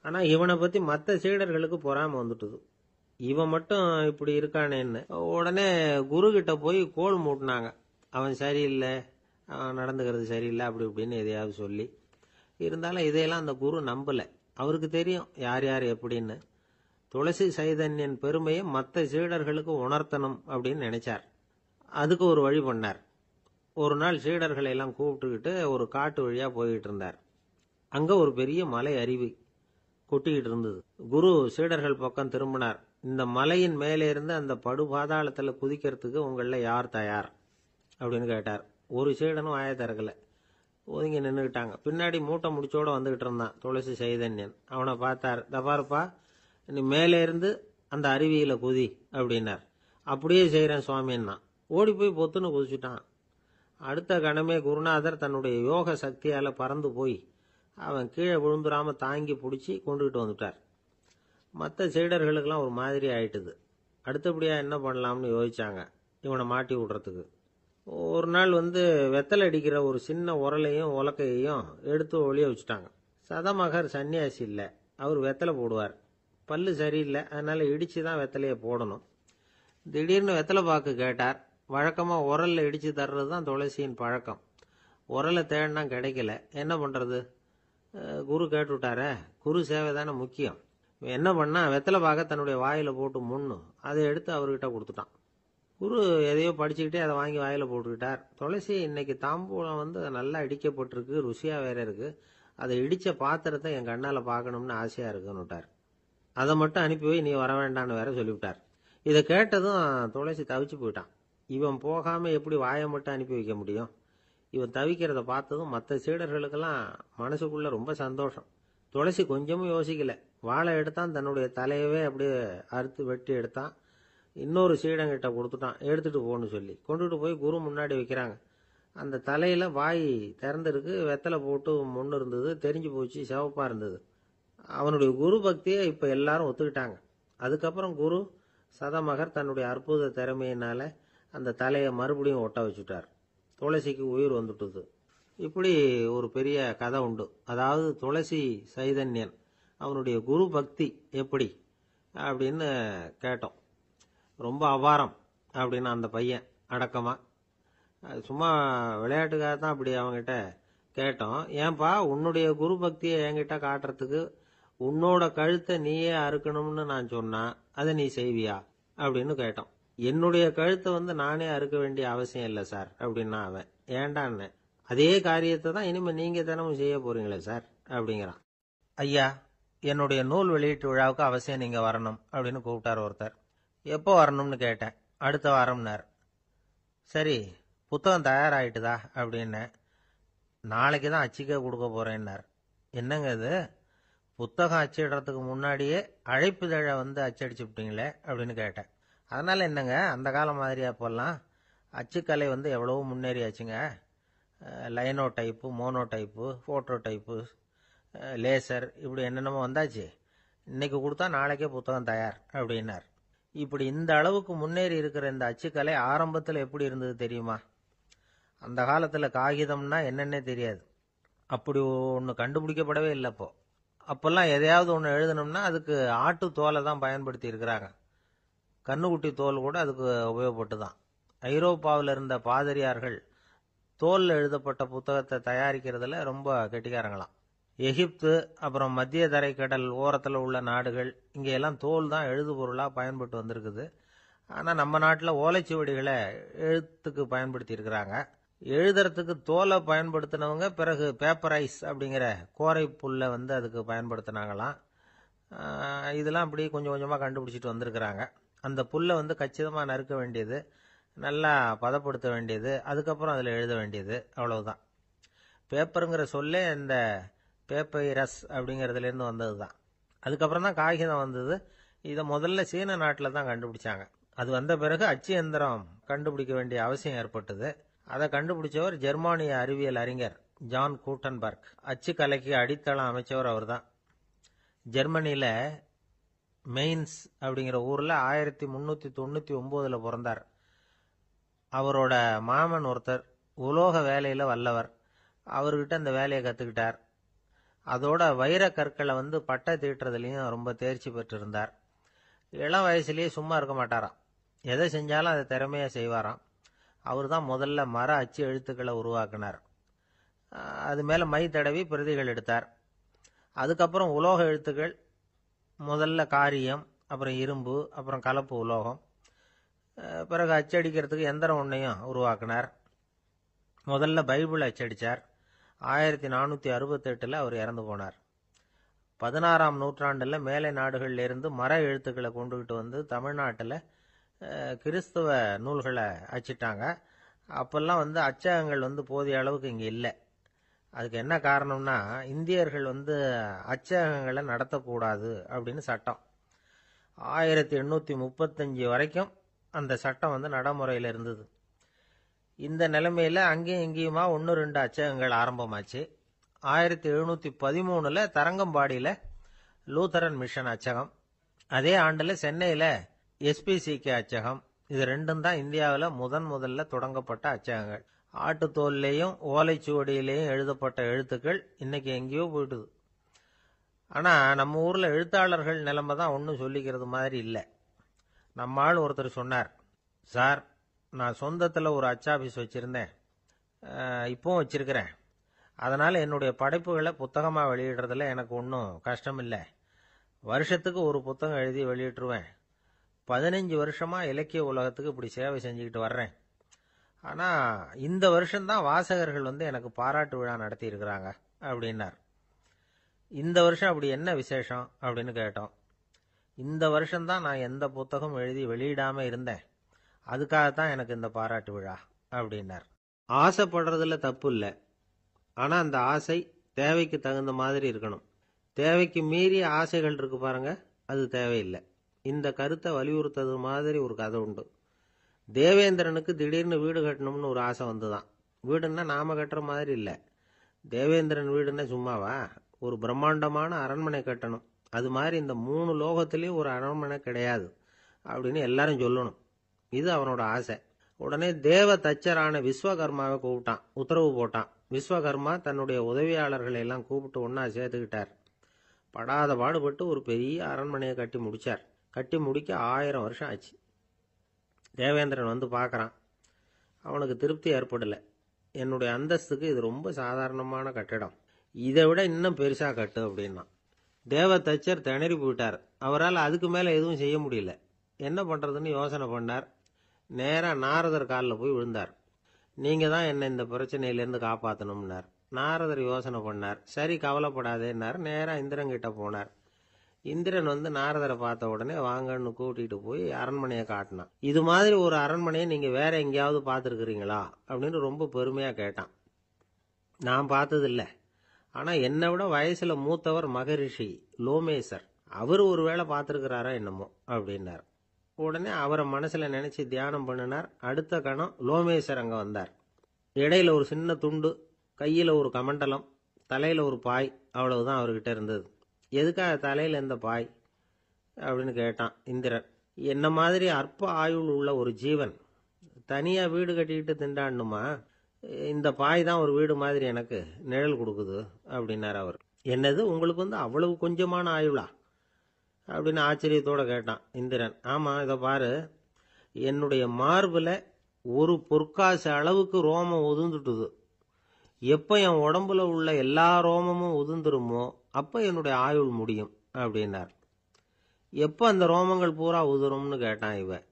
ஆனால் இவனை பற்றி மற்ற சீடர்களுக்கு பொறாம வந்துட்டுது. இவன் மட்டும் இப்படி இருக்கானேன்னு உடனே குரு கிட்ட போய் கோல் மூட்டினாங்க. அவன் சரியில்லை, அவன் நடந்துக்கிறது சரியில்லை, அப்படி இப்படின்னு எதையாவது சொல்லி. இருந்தாலும் இதையெல்லாம் அந்த குரு நம்பலை. அவருக்கு தெரியும் யார் யார் எப்படின்னு. துளசி சைதன்யன் பெருமையை மற்ற சீடர்களுக்கு உணர்த்தணும் அப்படின்னு நினைச்சார். அதுக்கு ஒரு வழி பண்ணார். ஒரு நாள் சீடர்களை எல்லாம் கூப்பிட்டுக்கிட்டு ஒரு காட்டு வழியா போய்கிட்டு இருந்தார். அங்க ஒரு பெரிய மலை அருவி கொட்டிக்கிட்டு இருந்தது. குரு சீடர்கள் பக்கம் திரும்பினார். இந்த மலையின் மேலே இருந்து அந்த படு பாதாளத்துல குதிக்கிறதுக்கு உங்கள யார் தயார் அப்படின்னு கேட்டார். ஒரு சீடனும் வாயை திறக்கல, ஒதுங்கி நின்றுக்கிட்டாங்க. பின்னாடி மூட்டை முடிச்சோட வந்துகிட்டு இருந்தான் துளசி சைதன்யன். அவனை பார்த்தார். தபாருப்பா, நீ மேலே இருந்து அந்த அருவியில குதி அப்படின்னார். அப்படியே செய்யறேன் சுவாமின்னா ஓடி போய் பொத்துன்னு குதிச்சுட்டான். அடுத்த கணமே குருநாதர் தன்னுடைய யோக சக்தியால பறந்து போய் அவன் கீழே விழுந்துடாம தாங்கி பிடிச்சி கொண்டுகிட்டு வந்துட்டார். மற்ற சீடர்களுக்கெல்லாம் ஒரு மாதிரி ஆயிட்டுது. அடுத்தபடியா என்ன பண்ணலாம்னு யோசிச்சாங்க இவனை மாட்டி விடுறதுக்கு. ஒரு நாள் வெத்தலை அடிக்கிற ஒரு சின்ன உரலையும் உலக்கையையும் எடுத்து ஒளிய வச்சுட்டாங்க. சதமகர் சன்னியாசி இல்லை, அவர் வெத்தலை போடுவார். பல்லு சரியில்லை, அதனால இடிச்சுதான் வெத்தலையை போடணும். திடீர்னு வெத்தலை பாக்கு கேட்டார். வழக்கமா உரல்ல இடிச்சு தர்றது தான் துளசியின் பழக்கம். உரலை தேடினா கிடைக்கல, என்ன பண்றது? குரு கேட்டுவிட்டார. குரு சேவை தானே முக்கியம். என்ன பண்ணா, வெத்தலை பாக்க தன்னுடைய வாயில போட்டு முன்னு அதை எடுத்து அவர்கிட்ட கொடுத்துட்டான். குரு எதையோ படிச்சுக்கிட்டே அதை வாங்கி வாயில போட்டுக்கிட்டார். துளசி, இன்னைக்கு தாம்பூலம் நல்லா இடிக்கப்பட்டிருக்கு, ருசியா வேற இருக்கு, அதை இடிச்ச பாத்திரத்தை என் கண்ணால பார்க்கணும்னு ஆசையா இருக்குன்னுட்டார். அதை மட்டும் அனுப்பி போய் நீ வர வேண்டான்னு வேற சொல்லிவிட்டார். இதை கேட்டதும் துளசி தவிச்சு போயிட்டான். இவன் போகாம எப்படி வாயை மட்டும் அனுப்பி வைக்க முடியும்? இவன் தவிக்கிறத பார்த்ததும் மற்ற சீடர்களுக்கெல்லாம் மனசுக்குள்ள ரொம்ப சந்தோஷம். துளசி கொஞ்சமும் யோசிக்கல. வாழை எடுத்தான், தன்னுடைய தலையவே அப்படியே அறுத்து வெட்டி எடுத்தான். இன்னொரு சீடங்கிட்ட கொடுத்துட்டான், எடுத்துட்டு போன்னு சொல்லி. கொண்டுட்டு போய் குரு முன்னாடி வைக்கிறாங்க. அந்த தலையில வாய் திறந்திருக்கு, வெத்தலை போட்டு முன்னு இருந்தது, தெரிஞ்சு போச்சு, சிவப்பா இருந்தது. அவனுடைய குரு பக்தியை இப்ப எல்லாரும் ஒத்துக்கிட்டாங்க. அதுக்கப்புறம் குரு சதமகர் தன்னுடைய அற்புத திறமையினால அந்த தலையை மறுபடியும் ஒட்ட வச்சுட்டார். துளசிக்கு உயிர் வந்துட்டுது. இப்படி ஒரு பெரிய கதை உண்டு. அதாவது துளசி சைதன்யன் அவனுடைய குரு பக்தி எப்படி அப்படின்னு கேட்டோம். ரொம்ப அபாரம் அப்படின்னு அந்த பையன் அடக்கமா, சும்மா விளையாட்டுக்காக தான் அப்படி அவங்கிட்ட கேட்டோம். ஏன்பா உன்னுடைய குரு பக்தியை என்கிட்ட காட்டுறதுக்கு உன்னோட கழுத்தை நீயே அறுக்கணும்னு நான் சொன்னா அதை நீ செய்வியா அப்படின்னு கேட்டோம். என்னுடைய கழுத்தை நானே அறுக்க வேண்டிய அவசியம் இல்லை சார் அப்படின்னா அவன். ஏண்டான்னு, அதே காரியத்தை தான் இனிமே நீங்க தினமும் செய்ய போறீங்களே சார் அப்படிங்கிறான். ஐயா, என்னுடைய நூல் வெளியீட்டு விழாவுக்கு அவசியம் நீங்க வரணும் அப்படின்னு கூப்பிட்டார் ஒருத்தர். எப்போ வரணும்னு கேட்டேன். அடுத்த வாரம்னார். சரி, புத்தகம் தயாராயிட்டுதா அப்படின்னு. நாளைக்கு தான் அச்சிக்க கொடுக்க போறேன்னார். என்னங்க இது, புத்தகம் அச்சிடுறதுக்கு முன்னாடியே அழைப்புதழை அச்சடிச்சு விட்டீங்களே அப்படின்னு கேட்டேன். அதனால என்னங்க, அந்த காலம் மாதிரியா போடலாம். அச்சுக்கலை எவ்வளவோ முன்னேறியாச்சுங்க. Linotype, monotype, phototype, laser, இப்படி என்னென்னமோ வந்தாச்சு. இன்னைக்கு கொடுத்தா நாளைக்கே புத்தகம் தயார் அப்படின்னார். இப்படி இந்த அளவுக்கு முன்னேறி இருக்கிற இந்த அச்சுக்கலை ஆரம்பத்தில் எப்படி இருந்தது தெரியுமா? அந்த காலத்தில் காகிதம்னா என்னன்னே தெரியாது. அப்படி ஒன்று கண்டுபிடிக்கப்படவே இல்லை. அப்போல்லாம் எதையாவது ஒன்று எழுதணும்னா அதுக்கு ஆட்டு தோலை தான் பயன்படுத்தி இருக்கிறாங்க. கண்ணுக்குட்டி தோல் கூட அதுக்கு உபயோகப்பட்டு தான். ஐரோப்பாவில் இருந்த பாதிரியார்கள் தோல்ல எழுதப்பட்ட புத்தகத்தை தயாரிக்கிறதுல ரொம்ப கெட்டிக்காரங்களாம். எகிப்து, அப்புறம் மத்திய தரைக்கடல் ஓரத்தில் உள்ள நாடுகள், இங்கெல்லாம் தோல் தான் எழுது பொருளாக பயன்பட்டு வந்திருக்குது. ஆனால் நம்ம நாட்டில் ஓலைச்சுவடிகளை எழுத்துக்கு பயன்படுத்தி இருக்கிறாங்க. எழுதுறதுக்கு தோலை பயன்படுத்தினவங்க பிறகு பேப்பரைஸ் அப்படிங்கிற கோரை புல்லை அதுக்கு பயன்படுத்தினாங்களாம். இதெல்லாம் அப்படி கொஞ்சம் கொஞ்சமாக கண்டுபிடிச்சிட்டு வந்திருக்கிறாங்க. அந்த புல்லை கச்சிதமாக நறுக்க வேண்டியது, நல்லா பதப்படுத்த வேண்டியது, அதுக்கப்புறம் அதில் எழுத வேண்டியது, அவ்வளவுதான். பேப்பருங்கிற சொல்லே இந்த பேப்பைரஸ் அப்படிங்கிறதுலேருந்து வந்தது தான். அதுக்கப்புறம் தான் காகிதம் வந்தது. இதை முதல்ல சீன நாட்டில் தான் கண்டுபிடிச்சாங்க. அது வந்த பிறகு அச்சு எந்திரம் கண்டுபிடிக்க வேண்டிய அவசியம் ஏற்பட்டது. அதை கண்டுபிடிச்சவர் ஜெர்மானிய அறிவியல் அறிஞர் ஜான் கூட்டன்பர்க். அச்சு கலைக்கு அடித்தளம் அமைச்சவர் அவர் தான். ஜெர்மனியில மெயின்ஸ் அப்படிங்கிற ஊர்ல 1399 பிறந்தார். அவரோட மாமன் ஒருத்தர் உலோக வேலையில வல்லவர். அவர்கிட்ட இந்த வேலையை கத்துக்கிட்டார். அதோட வைர கற்களை பட்டை தீட்டுறதுலயும் ரொம்ப தேர்ச்சி பெற்றிருந்தார். இளம் வயசுலயே சும்மா இருக்க மாட்டாராம். எதை செஞ்சாலும் அதை திறமையா செய்வாராம். அவர் தான் முதல்ல மர அச்சு எழுத்துக்களை உருவாக்கினார். அது மேல மை தடவி பிரதிகள் எடுத்தார். அதுக்கப்புறம் உலோக எழுத்துக்கள், முதல்ல காரியம், அப்புறம் இரும்பு, அப்புறம் கலப்பு உலோகம், பிறகு அச்சடிக்கிறதுக்கு எந்திரம் ஒன்றையும் உருவாக்கினார். முதல்ல பைபிள் அச்சடிச்சார். 1468 அவர் இறந்து போனார். 16ஆம் நூற்றாண்டுல மேலை நாடுகள்ல இருந்து மர எழுத்துக்களை கொண்டுகிட்டு தமிழ்நாட்டில் கிறிஸ்தவ நூல்களை அச்சிட்டாங்க. அப்பெல்லாம் அச்சகங்கள் போதிய அளவுக்கு இங்கே இல்லை. அதுக்கு என்ன காரணம்னா, இந்தியர்கள் அச்சகங்களை நடத்தக்கூடாது அப்படின்னு சட்டம். 1835 வரைக்கும் அந்த சட்டம் நடைமுறையில் இருந்தது. இந்த நிலைமையில அங்கேயும் இங்கேயுமா 1-2 அச்சகங்கள் ஆரம்பமாச்சு. 1713 தரங்கம்பாடியில லூத்தரன் மிஷன் அச்சகம், அதே ஆண்டுல சென்னையில SPCK அச்சகம். இது ரெண்டும் தான் இந்தியாவில் முதல்ல தொடங்கப்பட்ட அச்சகங்கள். ஆட்டுத்தோல்லையும் ஓலைச்சுவடியிலையும் எழுதப்பட்ட எழுத்துக்கள் இன்னைக்கு எங்கேயோ போயிட்டுது. ஆனா நம்ம ஊர்ல எழுத்தாளர்கள் நிலைமை தான் ஒன்றும் சொல்லிக்கிறது மாதிரி இல்லை. நம்ம ஆள் ஒருத்தர் சொன்னார், சார், நான் சொந்தத்தில் ஒரு அச்சாபீஸ் வச்சிருந்தேன், இப்பவும் வச்சிருக்கிறேன். அதனால என்னுடைய படைப்புகளை புத்தகமாக வெளியிடுறதுல எனக்கு ஒன்றும் கஷ்டம் இல்லை. வருஷத்துக்கு ஒரு புத்தகம் எழுதி வெளியிட்டுருவேன். 15 வருஷமா இலக்கிய உலகத்துக்கு இப்படி சேவை செஞ்சுக்கிட்டு வர்றேன். ஆனா இந்த வருஷம்தான் வாசகர்கள் எனக்கு பாராட்டு விழா நடத்தி இருக்கிறாங்க அப்படின்னார். இந்த வருஷம் அப்படி என்ன விசேஷம் அப்படின்னு கேட்டோம். இந்த வருஷம்தான் நான் எந்த புத்தகம் எழுதி வெளியிடாம இருந்தேன், அதுக்காகத்தான் எனக்கு இந்த பாராட்டு விழா அப்படின்னார். ஆசைப்படுறதுல தப்பு இல்லை, ஆனா அந்த ஆசை தேவைக்கு தகுந்த மாதிரி இருக்கணும். தேவைக்கு மீறிய ஆசைகள் இருக்கு பாருங்க, அது தேவையில்லை. இந்த கருத்தை வலியுறுத்தது மாதிரி ஒரு கதை உண்டு. தேவேந்திரனுக்கு திடீர்னு வீடு கட்டணும்னு ஒரு ஆசை வந்துதான். வீடுன்னா நாம கட்டுற மாதிரி இல்லை. தேவேந்திரன் வீடுன்னா சும்மாவா, ஒரு பிரம்மாண்டமான அரண்மனை கட்டணும். அது மாதிரி இந்த 3 லோகத்திலையும் ஒரு அரண்மனை கிடையாது அப்படின்னு எல்லாரும் சொல்லணும். இது அவனோட ஆசை. உடனே தேவ தச்சரான விஸ்வகர்மாவை கூப்பிட்டான், உத்தரவு போட்டான். விஸ்வகர்மா தன்னுடைய உதவியாளர்களை எல்லாம் கூப்பிட்டு ஒன்னா சேர்த்துக்கிட்டார். படாத பாடுபட்டு ஒரு பெரிய அரண்மனையை கட்டி முடிச்சார். கட்டி முடிக்க 1000 வருஷம் ஆச்சு. தேவேந்திரன் வந்து பார்க்கறான். அவனுக்கு திருப்தி ஏற்படலை. என்னுடைய அந்தஸ்துக்கு இது ரொம்ப சாதாரணமான கட்டிடம், இதை விட இன்னும் பெருசா கட்டு அப்படின்னா. தேவ தச்சர் திணறி போயிட்டார். அவரால் அதுக்கு மேல எதுவும் செய்ய முடியல. என்ன பண்றதுன்னு யோசனை பண்ணார். நேரா நாரதர் காலில் போய் விழுந்தார். நீங்க தான் என்ன இந்த பிரச்சனையிலேருந்து காப்பாற்றணும்னார். நாரதர் யோசனை பண்ணார். சரி கவலைப்படாதேன்னார். நேரா இந்திரன் கிட்ட போனார். இந்திரன் வந்து நாரதரை பார்த்த உடனே வாங்கன்னு கூட்டிட்டு போய் அரண்மனையை காட்டினான். இது மாதிரி ஒரு அரண்மனையை நீங்க வேற எங்கேயாவது பார்த்துருக்கிறீங்களா அப்படின்னு ரொம்ப பெருமையா கேட்டான். நான் பார்த்ததில்லை, ஆனா என்னை விட வயசுல மூத்தவர் மகரிஷி லோமேசர், அவர் ஒருவேளை பார்த்துருக்கிறாரா என்னமோ அப்படின்னார். உடனே அவரை மனசுல நினைச்சு தியானம் பண்ணினார். அடுத்த கணம் லோமேசர் அங்க வந்தார். இடையில ஒரு சின்ன துண்டு, கையில ஒரு கமண்டலம், தலையில ஒரு பாய், அவ்வளவுதான் அவர்கிட்ட இருந்தது. எதுக்காக தலையில எந்த பாய் அப்படின்னு கேட்டான் இந்திரன். என்ன மாதிரி அற்ப ஆயுள் உள்ள ஒரு ஜீவன் தனியா வீடு கட்டிக்கிட்டு திண்டாடணுமா? இந்த பாய் தான் ஒரு வீடு மாதிரி எனக்கு நிழல் கொடுக்குது அப்படின்னார் அவர். என்னது, உங்களுக்கு வந்து அவ்வளவு கொஞ்சமான ஆயுளா அப்படின்னு ஆச்சரியத்தோட கேட்டான் இந்திரன். ஆமா, இதை பாரு, என்னுடைய மார்புல ஒரு பொற்காசு அளவுக்கு ரோமம் உதிர்ந்துட்டுது. எப்ப என் உடம்புல உள்ள எல்லா ரோமமும் உதிர்ந்துருமோ அப்ப என்னுடைய ஆயுள் முடியும் அப்படின்னார். எப்ப அந்த ரோமங்கள் பூரா உதிரும்னு கேட்டான் இவன்.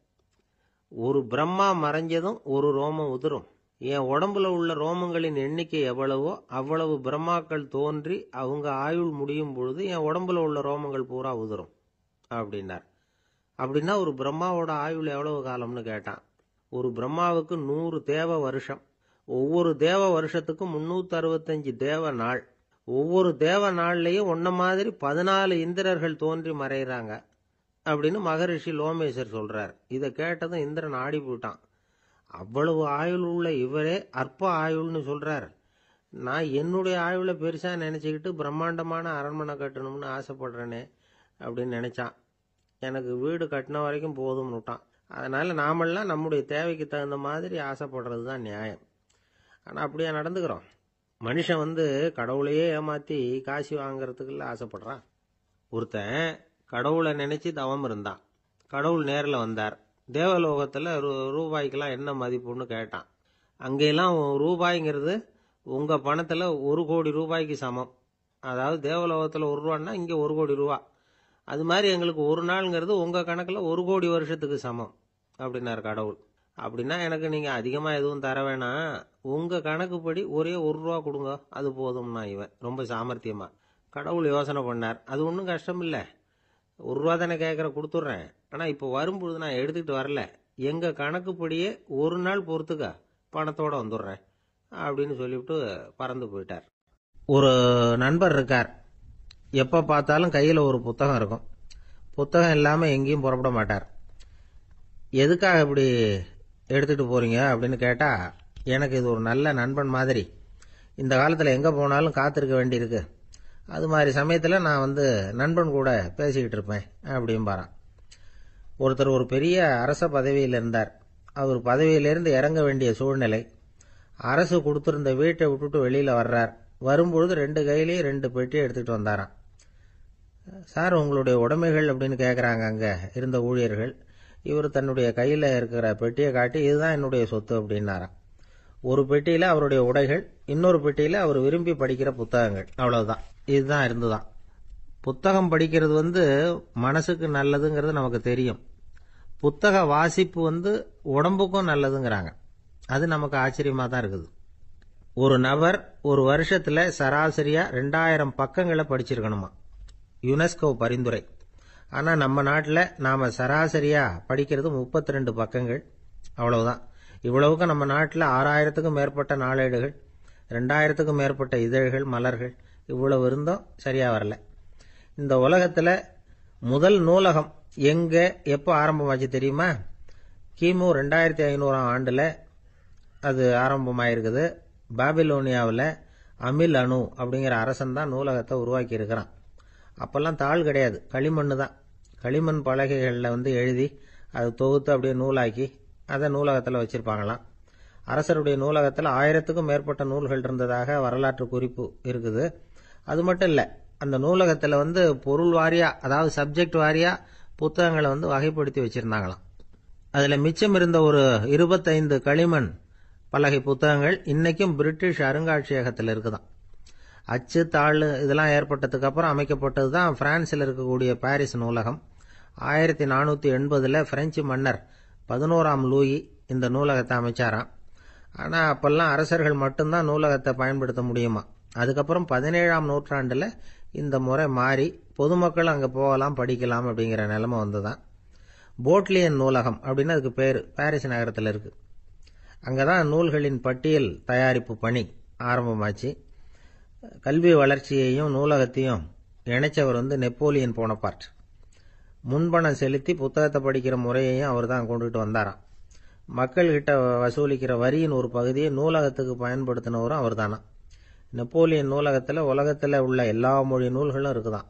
ஒரு பிரம்மா மறைஞ்சதும் ஒரு ரோமம் உதிரும். என் உடம்புல உள்ள ரோமங்களின் எண்ணிக்கை எவ்வளவோ அவ்வளவு பிரம்மாக்கள் தோன்றி அவங்க ஆயுள் முடியும் பொழுது என் உடம்புல உள்ள ரோமங்கள் பூரா உதிரும் அப்படின்னார். அப்படின்னா ஒரு பிரம்மாவோட ஆயுள் எவ்வளவு காலம்னு கேட்டான். ஒரு பிரம்மாவுக்கு 100 தேவ வருஷம். ஒவ்வொரு தேவ வருஷத்துக்கும் 365 தேவ நாள். ஒவ்வொரு தேவ நாள்லயும் ஒன்ன மாதிரி 14 இந்திரர்கள் தோன்றி மறைகிறாங்க அப்படின்னு மகரிஷி லோமேசர் சொல்றார். இதை கேட்டதும் இந்திரன் ஆடி போயிட்டான். அவ்வளவு ஆயுள் உள்ள இவரே அற்ப ஆயுள்னு சொல்றார். நான் என்னுடைய ஆயுளை பெருசா நினைச்சுக்கிட்டு பிரம்மாண்டமான அரண்மனை கட்டணும்னு ஆசைப்படுறேனே அப்படின்னு நினைச்சான். எனக்கு வீடு கட்டின வரைக்கும் போதும்னு விட்டான். அதனால நாமெல்லாம் நம்முடைய தேவைக்கு தகுந்த மாதிரி ஆசைப்படுறது தான் நியாயம். ஆனா அப்படியே நடந்துக்கிறோம். மனுஷன் வந்து கடவுளையே ஏமாத்தி காசு வாங்கறதுக்குள்ள ஆசைப்படுறான். ஒருத்தன் கடவுளை நினைச்சு தவம் இருந்தான். கடவுள் நேரில் வந்தார். தேவலோகத்துல ரூபாய்க்கெல்லாம் என்ன மதிப்புன்னு கேட்டான். அங்கெல்லாம் ரூபாய்ங்கிறது உங்க பணத்துல 1 கோடி ரூபாய்க்கு சமம். அதாவது தேவலோகத்துல 1 ரூபான்னா இங்க 1 கோடி ரூபா. அது மாதிரி எங்களுக்கு ஒரு நாள்ங்கிறது உங்க கணக்குல 1 கோடி வருஷத்துக்கு சமம் அப்படின்னாரு கடவுள். அப்படின்னா எனக்கு நீங்க அதிகமா எதுவும் தர வேணாம், உங்க கணக்குப்படி ஒரே 1 ரூபா கொடுங்க, அது போதும்னா இவன் ரொம்ப சாமர்த்தியமா. கடவுள் யோசனை பண்ணார். அது ஒன்றும் கஷ்டம் இல்லை, 1 ரூபா தானே கேட்கற, கொடுத்துட்றேன். ஆனா இப்போ வரும்பொழுது நான் எடுத்துக்கிட்டு வரல, எங்க கணக்குப்படியே 1 நாள் பொறுத்துக்க பணத்தோட வந்துடுறேன் அப்படின்னு சொல்லிவிட்டு பறந்து போயிட்டார். ஒரு நண்பர் இருக்கார். எப்ப பார்த்தாலும் கையில ஒரு புத்தகம் இருக்கும். புத்தகம் இல்லாம எங்கேயும் புறப்பட மாட்டார். எதுக்காக இப்படி எடுத்துட்டு போறீங்க அப்படின்னு கேட்டா, எனக்கு இது ஒரு நல்ல நண்பன் மாதிரி, இந்த காலத்துல எங்க போனாலும் காத்திருக்க வேண்டியிருக்கு, அது மாதிரி சமயத்துல நான் வந்து நண்பன் கூட பேசிக்கிட்டு இருப்பேன் அப்படிம்பாரான். ஒருத்தர் ஒரு பெரிய அரச பதவியில் இருந்தார். அவர் பதவியிலிருந்து இறங்க வேண்டிய சூழ்நிலை. அரசு கொடுத்திருந்த வீட்டை விட்டுட்டு வெளியில வர்றார். வரும்பொழுது 2 கையிலேயும் 2 பெட்டியை எடுத்துட்டு வந்தாராம். சார், உங்களுடைய உடைமைகள் அப்படின்னு கேட்கறாங்க அங்க இருந்த ஊழியர்கள். இவர் தன்னுடைய கையில இருக்கிற பெட்டியை காட்டி, இதுதான் என்னுடைய சொத்து அப்படின்னாராம். ஒரு பெட்டியில அவருடைய உடைகள், இன்னொரு பெட்டியில அவர் விரும்பி படிக்கிற புத்தகங்கள், அவ்வளவுதான். இதுதான் இருந்துதான். புத்தகம் படிக்கிறது வந்து மனசுக்கு நல்லதுங்கிறது நமக்கு தெரியும். புத்தக வாசிப்பு வந்து உடம்புக்கும் நல்லதுங்கிறாங்க. அது நமக்கு ஆச்சரியமா தான் இருக்குது. ஒரு நபர் ஒரு வருஷத்துல சராசரியா 2000 பக்கங்களை படிச்சிருக்கணுமா, யுனெஸ்கோ பரிந்துரை. ஆனா நம்ம நாட்டில் நாம சராசரியா படிக்கிறது 32 பக்கங்கள், அவ்வளவுதான். இவ்வளவுக்கு நம்ம நாட்டில் 6000த்துக்கும் மேற்பட்ட நாளேடுகள், 2000த்துக்கும் மேற்பட்ட இதழ்கள், மலர்கள், இவ்வளவு இருந்தும் சரியா வரல. இந்த உலகத்துல முதல் நூலகம் எங்க எப்போ ஆரம்பமாச்சு தெரியுமா? கிமு 2500 ஆண்டுல அது ஆரம்பமாயிருக்குது. பாபிலோனியாவில் அமில் அணு அப்படிங்கிற அரசன் தான் நூலகத்தை உருவாக்கி இருக்கிறான். அப்பெல்லாம் தாள் கிடையாது, களிமண் தான். களிமண் பலகைகளில் எழுதி அது தொகுத்து அப்படியே நூலாக்கி அதை நூலகத்தில் வச்சிருப்பாங்களாம். அரசருடைய நூலகத்தில் 1000த்துக்கும் மேற்பட்ட நூல்கள் இருந்ததாக வரலாற்று குறிப்பு இருக்குது. அது மட்டும் இல்லை, அந்த நூலகத்தில் பொருள் வாரியா, அதாவது சப்ஜெக்ட் வாரியா புத்தகங்களை வகைப்படுத்தி வச்சிருந்தாங்களாம். அதில் மிச்சம் இருந்த ஒரு 25 களிமண் பலகை புத்தகங்கள் இன்னைக்கும் பிரிட்டிஷ் அருங்காட்சியகத்தில் இருக்குதான். அச்சு தாள் இதெல்லாம் ஏற்பட்டதுக்கு அப்புறம் அமைக்கப்பட்டது தான் பிரான்சில் இருக்கக்கூடிய பாரிஸ் நூலகம். 1480 பிரெஞ்சு மன்னர் 11ஆம் லூயி இந்த நூலகத்தை அமைச்சாராம். ஆனால் அப்பெல்லாம் அரசர்கள் மட்டும்தான் நூலகத்தை பயன்படுத்த முடியுமா. அதுக்கப்புறம் 17ஆம் நூற்றாண்டில் இந்த முறை மாறி பொதுமக்கள் அங்கே போகலாம், படிக்கலாம் அப்படிங்கிற நிலைமை வந்துதான். போட்லியன் நூலகம் அப்படின்னு அதுக்கு பேர், பாரிஸ் நகரத்தில் இருக்கு. அங்கதான் நூல்களின் பட்டியல் தயாரிப்பு பணி ஆரம்பமாச்சு. கல்வி வளர்ச்சியையும் நூலகத்தையும் இணைச்சவர் நெப்போலியன் போனபார்ட். முன்பணம் செலுத்தி புத்தகத்தை படிக்கிற முறையையும் அவர் தான் கொண்டுட்டு வந்தாராம். மக்கள்கிட்ட வசூலிக்கிற வரியின் ஒரு பகுதியை நூலகத்துக்கு பயன்படுத்தினவரும் அவர் தானா. நெப்போலியன் நூலகத்தில் உலகத்தில் உள்ள எல்லா மொழி நூல்களும் இருக்குதான்.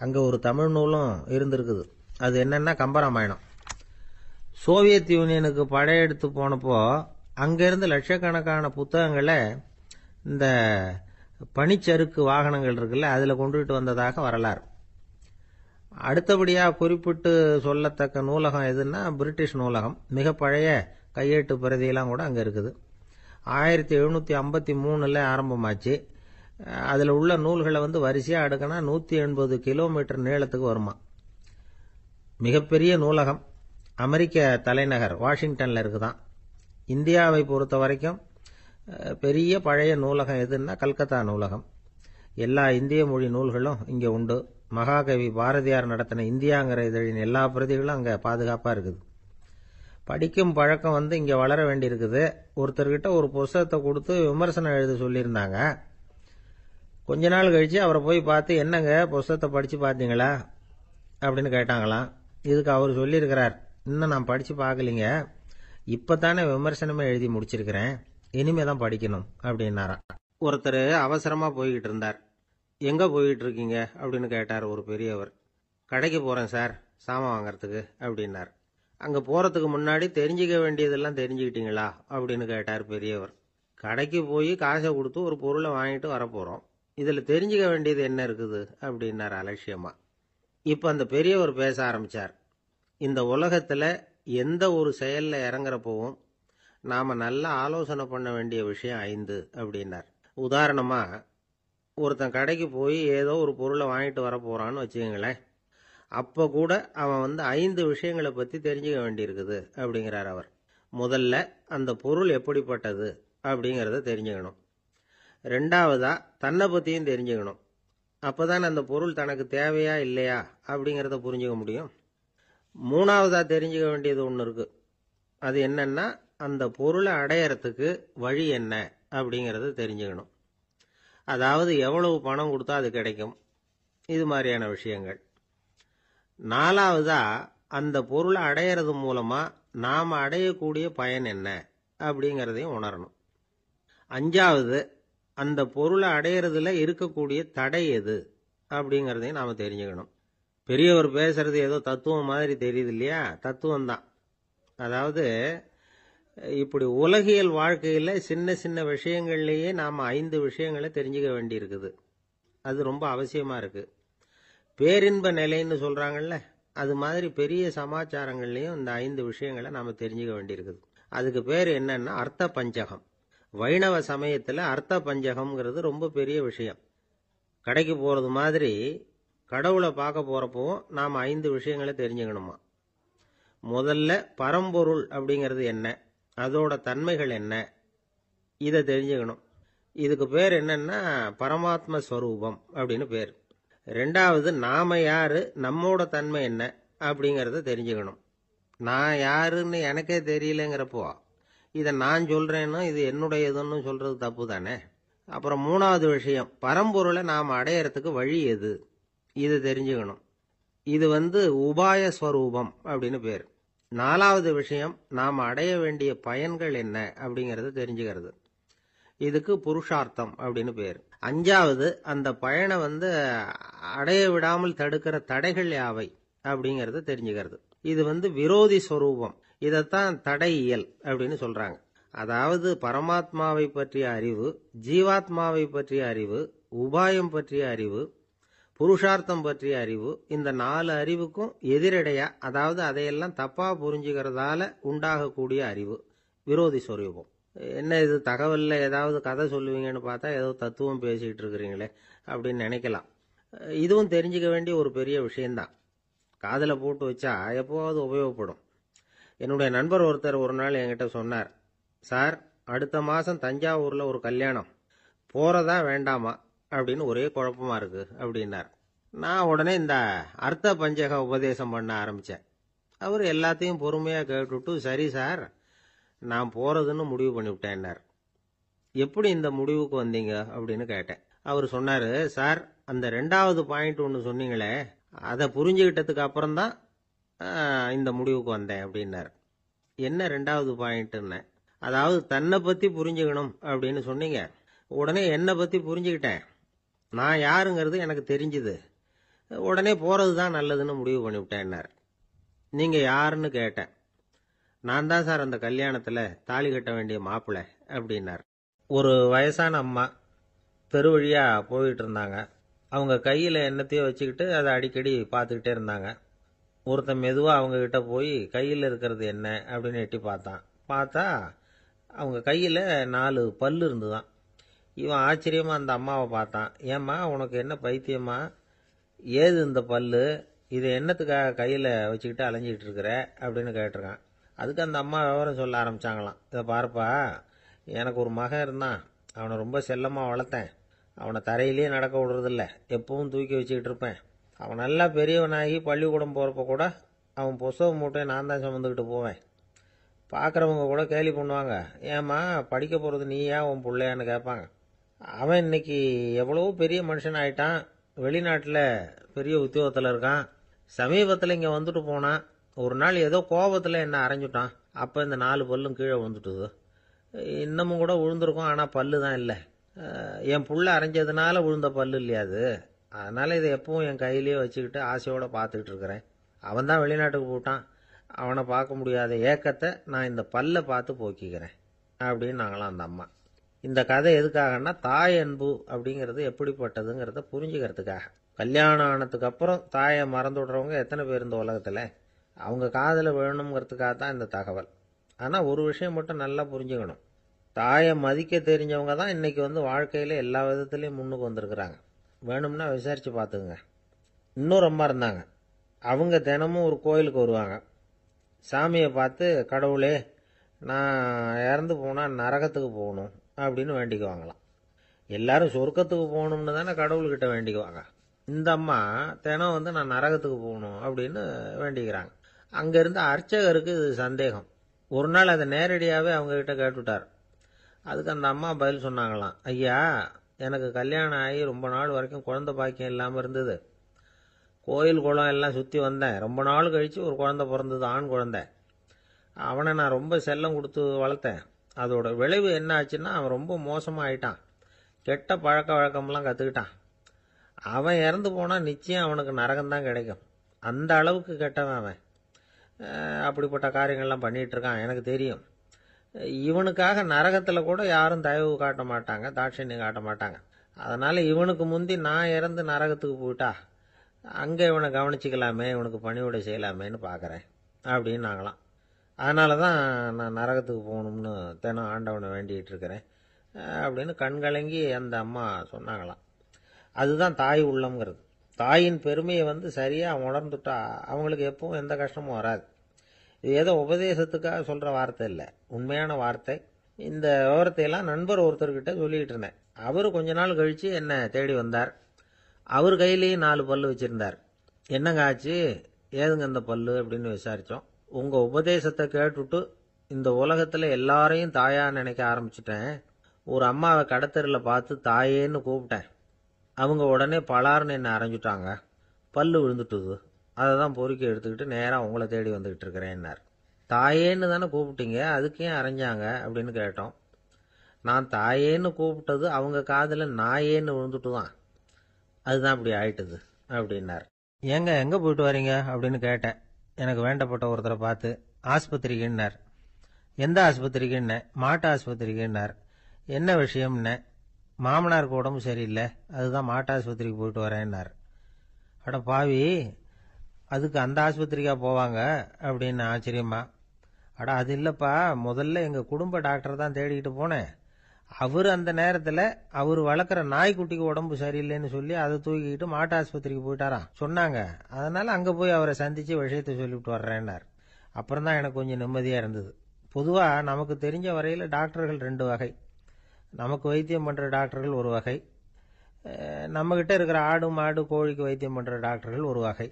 அங்கே ஒரு தமிழ் நூலும் இருந்திருக்குது. அது என்னன்னா கம்பராமாயணம். சோவியத் யூனியனுக்கு படையெடுத்து போனப்போ அங்கிருந்து லட்சக்கணக்கான புத்தகங்களை இந்த பனிச்சறுக்கு வாகனங்கள் இருக்குல்ல, அதில் கொண்டுகிட்டு வந்ததாக வரலாறு. அடுத்தபடியாக குறிப்பிட்டு சொல்லத்தக்க நூலகம் எதுன்னா பிரிட்டிஷ் நூலகம். மிக பழைய கையெழுத்து பிரதியெல்லாம் கூட அங்கே இருக்குது. 1753 ஆரம்பமாச்சு. அதில் உள்ள நூல்களை வரிசையாக அடுக்கினா 180 கிலோமீட்டர் நீளத்துக்கு வருமா. மிகப்பெரிய நூலகம் அமெரிக்க தலைநகர் வாஷிங்டனில் இருக்குதான். இந்தியாவை பொறுத்த வரைக்கும் பெரிய பழைய நூலகம் எதுன்னா கல்கத்தா நூலகம். எல்லா இந்திய மொழி நூல்களும் இங்கே உண்டு. மகாகவி பாரதியார் நடத்தின இந்தியாங்கிற இதழின் எல்லா பிரதிகளும் அங்கே பாதுகாப்பாக இருக்குது. படிக்கும் பழக்கம் இங்கே வளர வேண்டியிருக்குது. ஒருத்தர்கிட்ட ஒரு புஸ்தகத்தை கொடுத்து விமர்சனம் எழுத சொல்லியிருந்தாங்க. கொஞ்ச நாள் கழிச்சு அவரை போய் பார்த்து, என்னங்க புஸ்தகத்தை படித்து பார்த்தீங்களா அப்படின்னு கேட்டாங்களாம். இதுக்கு அவர் சொல்லியிருக்கிறார், இன்னும் நான் படித்து பார்க்கலிங்க, இப்போ தானே விமர்சனமே எழுதி முடிச்சிருக்கிறேன், இனிமே தான் படிக்கணும் அப்படின்னாராம். ஒருத்தர் அவசரமாக போய்கிட்டு இருந்தார். எங்கே போய்கிட்டு இருக்கீங்க அப்படின்னு கேட்டார் ஒரு பெரியவர். கடைக்கு போகிறேன் சார், சாமான் வாங்கறதுக்கு அப்படின்னார். அங்கே போகிறதுக்கு முன்னாடி தெரிஞ்சிக்க வேண்டியதெல்லாம் தெரிஞ்சுக்கிட்டீங்களா அப்படின்னு கேட்டார் பெரியவர். கடைக்கு போய் காசை கொடுத்து ஒரு பொருளை வாங்கிட்டு வரப்போகிறோம், இதில் தெரிஞ்சிக்க வேண்டியது என்ன இருக்குது அப்படின்னார் அலட்சியமா. இப்போ அந்த பெரியவர் பேச ஆரம்பித்தார். இந்த உலகத்தில் எந்த ஒரு செயலில் இறங்குறப்பவும் நாம் நல்லா ஆலோசனை பண்ண வேண்டிய விஷயம் 5 அப்படின்னார். உதாரணமாக, ஒருத்தன் கடைக்கு போய் ஏதோ ஒரு பொருளை வாங்கிட்டு வர போகிறான்னு வச்சுக்கங்களேன். அப்போ கூட அவன் 5 விஷயங்களை பற்றி தெரிஞ்சுக்க வேண்டியிருக்குது அப்படிங்கிறார் அவர். முதல்ல அந்த பொருள் எப்படிப்பட்டது அப்படிங்கிறத தெரிஞ்சுக்கணும். ரெண்டாவதா தன்னை பற்றியும் தெரிஞ்சுக்கணும். அப்போ தான் அந்த பொருள் தனக்கு தேவையா இல்லையா அப்படிங்கிறத புரிஞ்சுக்க முடியும். மூணாவதா தெரிஞ்சுக்க வேண்டியது ஒன்று இருக்குது. அது என்னன்னா, அந்த பொருளை அடையறதுக்கு வழி என்ன அப்படிங்கிறத தெரிஞ்சுக்கணும். அதாவது எவ்வளவு பணம் கொடுத்தா அது கிடைக்கும், இது மாதிரியான விஷயங்கள். நாலாவதா அந்த பொருளை அடையிறது மூலமா நாம் அடையக்கூடிய பயன் என்ன அப்படிங்கிறதையும் உணரணும். அஞ்சாவது, அந்த பொருளை அடையிறதுல இருக்கக்கூடிய தடை எது அப்படிங்கிறதையும் நாம் தெரிஞ்சுக்கணும். பெரியவர் பேசுறது ஏதோ தத்துவம் மாதிரி தெரியுது இல்லையா? தத்துவம் தான். அதாவது இப்படி உலகியல் வாழ்க்கையில் சின்ன சின்ன விஷயங்கள்லேயே நாம் 5 விஷயங்களை தெரிஞ்சுக்க வேண்டியிருக்குது. அது ரொம்ப அவசியமாக இருக்குது. பேரின்ப நிலைன்னு சொல்கிறாங்கல்ல, அது மாதிரி பெரிய சமாச்சாரங்கள்லையும் இந்த 5 விஷயங்களை நாம் தெரிஞ்சுக்க வேண்டியிருக்குது. அதுக்கு பேர் என்னன்னா அர்த்த பஞ்சகம். வைணவ சமயத்தில் அர்த்த பஞ்சகம்ங்கிறது ரொம்ப பெரிய விஷயம். கடைக்கு போகிறது மாதிரி கடவுளை பார்க்க போகிறப்பவும் நாம் 5 விஷயங்களை தெரிஞ்சுக்கணுமா. முதல்ல பரம்பொருள் அப்படிங்கிறது என்ன, அதோட தன்மைகள் என்ன, இதை தெரிஞ்சுக்கணும். இதுக்கு பேர் என்னன்னா பரமாத்ம ஸ்வரூபம் அப்படின்னு பேர். ரெண்டாவது, நாம யாரு, நம்மோட தன்மை என்ன அப்படிங்கறத தெரிஞ்சுக்கணும். நான் யாருன்னு எனக்கே தெரியலங்கிறப்போ இதை நான் சொல்றேன்னு இது என்னுடையதுன்னு சொல்றது தப்பு தானே. அப்புறம் மூணாவது விஷயம், பரம்பொருளை நாம் அடையறதுக்கு வழி எது, இது தெரிஞ்சுக்கணும். இது உபாய ஸ்வரூபம் அப்படின்னு பேர். நாலாவது விஷயம், நாம் அடைய வேண்டிய பயன்கள் என்ன அப்படிங்கறத தெரிஞ்சுக்கிறது. இதுக்கு புருஷார்த்தம் அப்படின்னு பேர். அஞ்சாவது, அந்த பயனை அடைய விடாமல் தடுக்கிற தடைகள் யாவை அப்படிங்கறத தெரிஞ்சுக்கிறது. இது விரோதி ஸ்வரூபம். இதைத்தான் தடையியல் அப்படின்னு சொல்றாங்க. அதாவது பரமாத்மாவை பற்றிய அறிவு, ஜீவாத்மாவை பற்றிய அறிவு, உபாயம் பற்றிய அறிவு, புருஷார்த்தம் பற்றிய அறிவு, இந்த 4 அறிவுக்கும் எதிரடையா, அதாவது அதையெல்லாம் தப்பா புரிஞ்சுக்கிறதால உண்டாகக்கூடிய அறிவு விரோதி ஸ்வரூபம். என்ன இது தகவல்ல ஏதாவது கதை சொல்லுவீங்கன்னு பார்த்தா ஏதோ தத்துவம் பேசிக்கிட்டு இருக்கிறீங்களே அப்படின்னு நினைக்கலாம். இதுவும் தெரிஞ்சுக்க வேண்டிய ஒரு பெரிய விஷயம்தான். காதல போட்டு வச்சா எப்போவாவது உபயோகப்படும். என்னுடைய நண்பர் ஒருத்தர் ஒரு நாள் என்கிட்ட சொன்னார், சார், அடுத்த மாசம் தஞ்சாவூர்ல ஒரு கல்யாணம், போறதா வேண்டாமா அப்படின்னு ஒரே குழப்பமா இருக்கு அப்படின்னார். நான் உடனே இந்த அர்த்த பஞ்சக உபதேசம் பண்ண ஆரம்பிச்சேன். அவர் எல்லாத்தையும் பொறுமையா கேட்டுட்டு, சரி சார், நான் போறதுன்னு முடிவு பண்ணிவிட்டேன்னார். எப்படி இந்த முடிவுக்கு வந்தீங்க அப்படின்னு கேட்டேன். அவர் சொன்னாரு, சார், அந்த 2வது பாயிண்ட் ஒன்று சொன்னீங்களே, அதை புரிஞ்சுக்கிட்டதுக்கு அப்புறம்தான் இந்த முடிவுக்கு வந்தேன் அப்படின்னார். என்ன 2வது பாயிண்ட்னு? அதாவது தன்னை பத்தி புரிஞ்சுக்கணும் அப்படின்னு சொன்னீங்க. உடனே என்னை பத்தி புரிஞ்சுக்கிட்டேன், நான் யாருங்கிறது எனக்கு தெரிஞ்சுது, உடனே போறது தான் நல்லதுன்னு முடிவு பண்ணிவிட்டேன்னார். நீங்க யாருன்னு கேட்டேன். நான் தான் சார் அந்த கல்யாணத்துல தாலி கட்ட வேண்டிய மாப்பிள்ளை அப்படின்னார். ஒரு வயசான அம்மா தெரு வழியா போயிட்டு இருந்தாங்க. அவங்க கையில என்னத்தையோ வச்சுக்கிட்டு அதை அடிக்கடி பார்த்துக்கிட்டே இருந்தாங்க. ஒருத்தன் மெதுவா அவங்க கிட்ட போய் கையில் இருக்கிறது என்ன அப்படின்னு எட்டி பார்த்தான். பார்த்தா அவங்க கையில 4 பல்லு இருந்துதான். இவன் ஆச்சரியமா அந்த அம்மாவை பார்த்தான். ஏம்மா, உனக்கு என்ன பைத்தியமா, ஏது இந்த பல்லு, இதை என்னத்துக்காக கையில வச்சுக்கிட்டு அலைஞ்சிக்கிட்டு இருக்கிற அப்படின்னு கேட்டிருக்கான். அதுக்கு அந்த அம்மா விவரம் சொல்ல ஆரம்பிச்சாங்களாம். இதை பாருப்பா, எனக்கு ஒரு மகன் இருந்தான், அவனை ரொம்ப செல்லமா வளர்த்தேன். அவனை தரையிலேயே நடக்க விடுறதில்ல, எப்பவும் தூக்கி வச்சுக்கிட்டு இருப்பேன். அவன் நல்லா பெரியவனாகி பள்ளிக்கூடம் போகிறப்ப கூட அவன் புஸ்தக மூட்டையை நான் தான் சுமந்துக்கிட்டு போவேன். பார்க்குறவங்க கூட கேலி பண்ணுவாங்க, ஏம்மா படிக்க போகிறது நீயா உன் பிள்ளையான்னு கேட்பாங்க. அவன் இன்னைக்கு எவ்வளவோ பெரிய மனுஷன் ஆயிட்டான், வெளிநாட்டில் பெரிய உத்தியோகத்தில் இருக்கான். சமீபத்தில் இங்கே வந்துட்டு போனான். ஒரு நாள் ஏதோ கோபத்தில் என்ன அரைஞ்சுட்டான். அப்போ இந்த 4 பல்லும் கீழே விழுந்துட்டுது. இன்னமும் கூட விழுந்திருக்கும், ஆனால் பல்லு தான் இல்லை. என் புள்ள அரைஞ்சதுனால விழுந்த பல்லு இல்லையா அது, அதனால இதை எப்பவும் என் கையிலேயே வச்சுக்கிட்டு ஆசையோட பார்த்துக்கிட்டு இருக்கிறேன். அவன் தான் வெளிநாட்டுக்கு போட்டான், அவனை பார்க்க முடியாத ஏக்கத்தை நான் இந்த பல்லை பார்த்து போக்கிக்கிறேன் அப்படின்னு நாங்களாம் அந்த அம்மா. இந்த கதை எதுக்காகன்னா, தாய் அன்பு அப்படிங்கிறது எப்படிப்பட்டதுங்கிறத புரிஞ்சுக்கிறதுக்காக. கல்யாணம் ஆனதுக்கு அப்புறம் தாயை மறந்து விடுறவங்க எத்தனை பேர் இந்த உலகத்தில், அவங்க காதல விழணுங்கிறதுக்காக தான் இந்த தகவல். ஆனால் ஒரு விஷயம் மட்டும் நல்லா புரிஞ்சுக்கணும், தாயை மதிக்க தெரிஞ்சவங்க தான் இன்னைக்கு வாழ்க்கையில் எல்லா விதத்துலேயும் முன்னுக்கு வந்திருக்கிறாங்க. வேணும்னா விசாரித்து பார்த்துக்குங்க. இன்னொரு அம்மா இருந்தாங்க. அவங்க தினமும் ஒரு கோயிலுக்கு வருவாங்க. சாமியை பார்த்து, கடவுளே, நான் இறந்து போனால் நரகத்துக்கு போகணும் அப்படின்னு வேண்டிக்குவாங்களாம். எல்லாரும் சொர்க்கத்துக்கு போகணும்னு தானே கடவுள்கிட்ட வேண்டிக்குவாங்க. இந்த அம்மா தினம் நான் நரகத்துக்கு போகணும் அப்படின்னு வேண்டிக்கிறாங்க. அங்கிருந்த அர்ச்சகருக்கு இது சந்தேகம். ஒரு நாள் அதை நேரடியாகவே அவங்ககிட்ட கேட்டுவிட்டார். அதுக்கு அந்த அம்மா பதில் சொன்னாங்களாம், ஐயா, எனக்கு கல்யாணம் ஆகி ரொம்ப நாள் வரைக்கும் குழந்தை பாக்கியம் இல்லாமல் இருந்தது. கோயில் குளம் எல்லாம் சுற்றி வந்தேன். ரொம்ப நாள் கழித்து ஒரு குழந்தை பிறந்தது, ஆண் குழந்தை. அவனை நான் ரொம்ப செல்லம் கொடுத்து வளர்த்தேன். அதோட விளைவு என்ன ஆச்சுன்னா, அவன் ரொம்ப மோசமாகிட்டான். கெட்ட பழக்க வழக்கம்லாம் கற்றுக்கிட்டான். அவன் இறந்து போனால் நிச்சயம் அவனுக்கு நரகம்தான் கிடைக்கும். அந்த அளவுக்கு கெட்டவன் அவன். அப்படிப்பட்ட காரியங்கள்லாம் பண்ணிகிட்டு இருக்கான், எனக்கு தெரியும். இவனுக்காக நரகத்தில் கூட யாரும் தயவு காட்ட மாட்டாங்க, தாட்சண்யம் காட்ட மாட்டாங்க. அதனால் இவனுக்கு முந்தி நான் இறந்து நரகத்துக்கு போயிட்டா அங்கே இவனை கவனிச்சிக்கலாமே, இவனுக்கு பணிவிடை செய்யலாமேன்னு பார்க்குறேன் அப்படின்னு நாங்களாம். அதனால தான் நான் நரகத்துக்கு போகணும்னு தினம் ஆண்டவனை வேண்டிகிட்டு இருக்கிறேன் அப்படின்னு கண்கலங்கி அந்த அம்மா சொன்னாங்களாம். அதுதான் தாய் உள்ளம்ங்கிறது. தாயின் பெருமையை சரியாக உணர்ந்துட்டா அவங்களுக்கு எப்பவும் எந்த கஷ்டமும் வராது. இது ஏதோ உபதேசத்துக்காக சொல்கிற வார்த்தை இல்லை, உண்மையான வார்த்தை. இந்த விவரத்தையெல்லாம் நண்பர் ஒருத்தர்கிட்ட சொல்லிக்கிட்டு இருந்தேன். அவர் கொஞ்ச நாள் கழித்து என்னை தேடி வந்தார். அவர் கையிலேயும் 4 பல்லு வச்சுருந்தார். என்னங்க ஆச்சு, ஏதுங்க அந்த பல்லு அப்படின்னு விசாரித்தோம். உங்கள் உபதேசத்தை கேட்டுட்டு இந்த உலகத்தில் எல்லாரையும் தாயா நினைக்க ஆரம்பிச்சிட்டேன். ஒரு அம்மாவை கடத்தரில் பார்த்து தாயேன்னு கூப்பிட்டேன். அவங்க உடனே பலார்னு என்னை அரைஞ்சிட்டாங்க. பல்லு விழுந்துட்டுது. அதை தான் பொறுக்கி எடுத்துக்கிட்டு நேராக உங்களை தேடி வந்துக்கிட்டு இருக்கிறேன்னார். தாயேன்னு தானே கூப்பிட்டீங்க, அதுக்கு ஏன் அரைஞ்சாங்க அப்படின்னு கேட்டோம். நான் தாயேன்னு கூப்பிட்டது அவங்க காதில் நாயேன்னு விழுந்துட்டு தான், அதுதான் அப்படி ஆயிட்டுது அப்படின்னார். ஏங்க எங்கே போயிட்டு வரீங்க அப்படின்னு கேட்டேன். எனக்கு வேண்டப்பட்ட ஒருத்தரை பார்த்து. ஆஸ்பத்திரிக்குன்னார். எந்த ஆஸ்பத்திரிக்குன்னே? மாட்டு ஆஸ்பத்திரிக்குன்னார். என்ன விஷயம்னே? மாமனாருக்கு உடம்பு சரியில்லை, அதுதான் மாட்டு ஆஸ்பத்திரிக்கு போயிட்டு வரேன்னார். அட பாவி, அதுக்கு அந்த ஆஸ்பத்திரிக்கா போவாங்க அப்படின்னு ஆச்சரியமா. அட அது இல்லைப்பா, முதல்ல எங்கள் குடும்ப டாக்டர் தான் தேடிக்கிட்டு போனேன். அவர் அந்த நேரத்தில் அவர் வளர்க்குற நாய்க்குட்டிக்கு உடம்பு சரியில்லைன்னு சொல்லி அதை தூக்கிக்கிட்டு மாட்டு ஆஸ்பத்திரிக்கு போயிட்டாராம் சொன்னாங்க. அதனால் அங்கே போய் அவரை சந்தித்து விஷயத்தை சொல்லிவிட்டு வர்றேன்னார். அப்புறம் தான் எனக்கு கொஞ்சம் நிம்மதியாக இருந்தது. பொதுவாக நமக்கு தெரிஞ்ச வரையில் டாக்டர்கள் 2 வகை. நமக்கு வைத்தியம் பண்ணுற டாக்டர்கள் ஒரு வகை, நம்மக்கிட்ட இருக்கிற ஆடு மாடு கோழிக்கு வைத்தியம் பண்ணுற டாக்டர்கள் ஒரு வகை.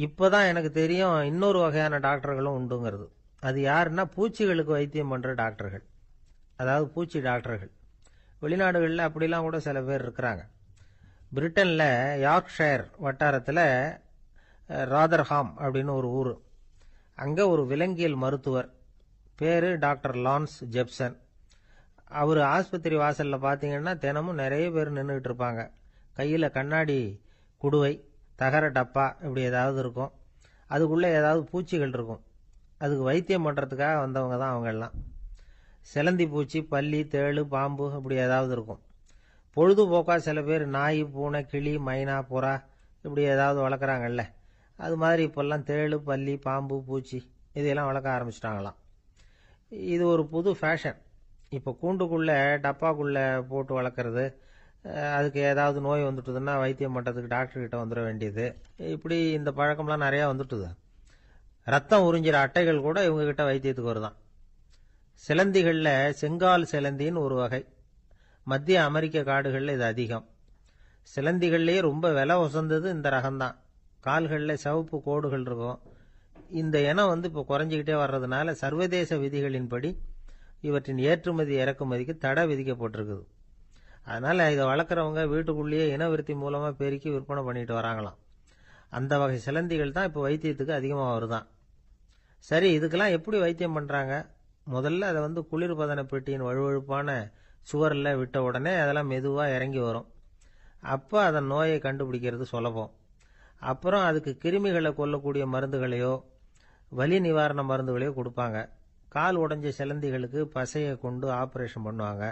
இப்போ தான் எனக்கு தெரியும் இன்னொரு வகையான டாக்டர்களும் உண்டுங்கிறது. அது யாருன்னா பூச்சிகளுக்கு வைத்தியம் பண்ணுற டாக்டர்கள், அதாவது பூச்சி டாக்டர்கள். வெளிநாடுகளில் அப்படிலாம் கூட சில பேர் இருக்கிறாங்க. பிரிட்டனில் யார்க்ஷயர் வட்டாரத்தில் ராதர்ஹாம் அப்படின்னு ஒரு ஊர். அங்கே ஒரு விலங்கியல் மருத்துவர், பேர் டாக்டர் லான்ஸ் ஜெப்சன். அவர் ஆஸ்பத்திரி வாசலில் பார்த்தீங்கன்னா தினமும் நிறைய பேர் நின்றுக்கிட்டு இருப்பாங்க. கையில் கண்ணாடி குடுவை, தகர டப்பா இப்படி ஏதாவது இருக்கும். அதுக்குள்ளே ஏதாவது பூச்சிகள் இருக்கும். அதுக்கு வைத்தியம் பண்ணுறதுக்காக வந்தவங்க தான் அவங்கெல்லாம். சிலந்தி பூச்சி, பல்லி, தேளு, பாம்பு இப்படி ஏதாவது இருக்கும். பொழுதுபோக்காக சில பேர் நாய், பூனை, கிளி, மைனா, புறா இப்படி ஏதாவது வளர்க்குறாங்கல்ல, அது மாதிரி இப்போல்லாம் தேளு, பல்லி, பாம்பு, பூச்சி இதையெல்லாம் வளர்க்க ஆரம்பிச்சிட்டாங்களாம். இது ஒரு புது ஃபேஷன். இப்போ கூண்டுக்குள்ளே டப்பாக்குள்ளே போட்டு வளர்க்குறது, அதுக்கு ஏதாவது நோய் வந்துட்டுதுன்னா வைத்தியம் பண்ணுறதுக்கு டாக்டர்கிட்ட வந்துட வேண்டியது, இப்படி இந்த பழக்கம்லாம் நிறையா வந்துட்டுது. ரத்தம் உறிஞ்சிற அட்டைகள் கூட இவங்ககிட்ட வைத்தியத்துக்கு வருதான். சிலந்திகளில் செங்கால் சிலந்தின்னு ஒரு வகை. மத்திய அமெரிக்க காடுகளில் இது அதிகம். சிலந்திகள்லேயே ரொம்ப விலை உசந்தது இந்த ரகம்தான். கால்களில் சிவப்பு கோடுகள் இருக்கும். இந்த இனம் இப்போ குறைஞ்சிக்கிட்டே வர்றதுனால சர்வதேச விதிகளின்படி இவற்றின் ஏற்றுமதி இறக்குமதிக்கு தடை விதிக்கப்பட்டிருக்குது. அதனால் இதை வளர்க்குறவங்க வீட்டுக்குள்ளேயே இனவிருத்தி மூலமாக பெருக்கி விற்பனை பண்ணிட்டு வராங்களாம். அந்த வகை சிலந்திகள் தான் இப்போ வைத்தியத்துக்கு அதிகமாக வருதான். சரி, இதுக்கெல்லாம் எப்படி வைத்தியம் பண்ணுறாங்க? முதல்ல அதை குளிர்பதன பெட்டியின் வழுவழுப்பான சுவரில் விட்ட உடனே அதெல்லாம் மெதுவாக இறங்கி வரும். அப்போ அதன் நோயை கண்டுபிடிக்கிறது சுலபம். அப்புறம் அதுக்கு கிருமிகளை கொல்லக்கூடிய மருந்துகளையோ வலி நிவாரண மருந்துகளையோ கொடுப்பாங்க. கால் உடைஞ்ச சிலந்திகளுக்கு பசையை கொண்டு ஆப்ரேஷன் பண்ணுவாங்க.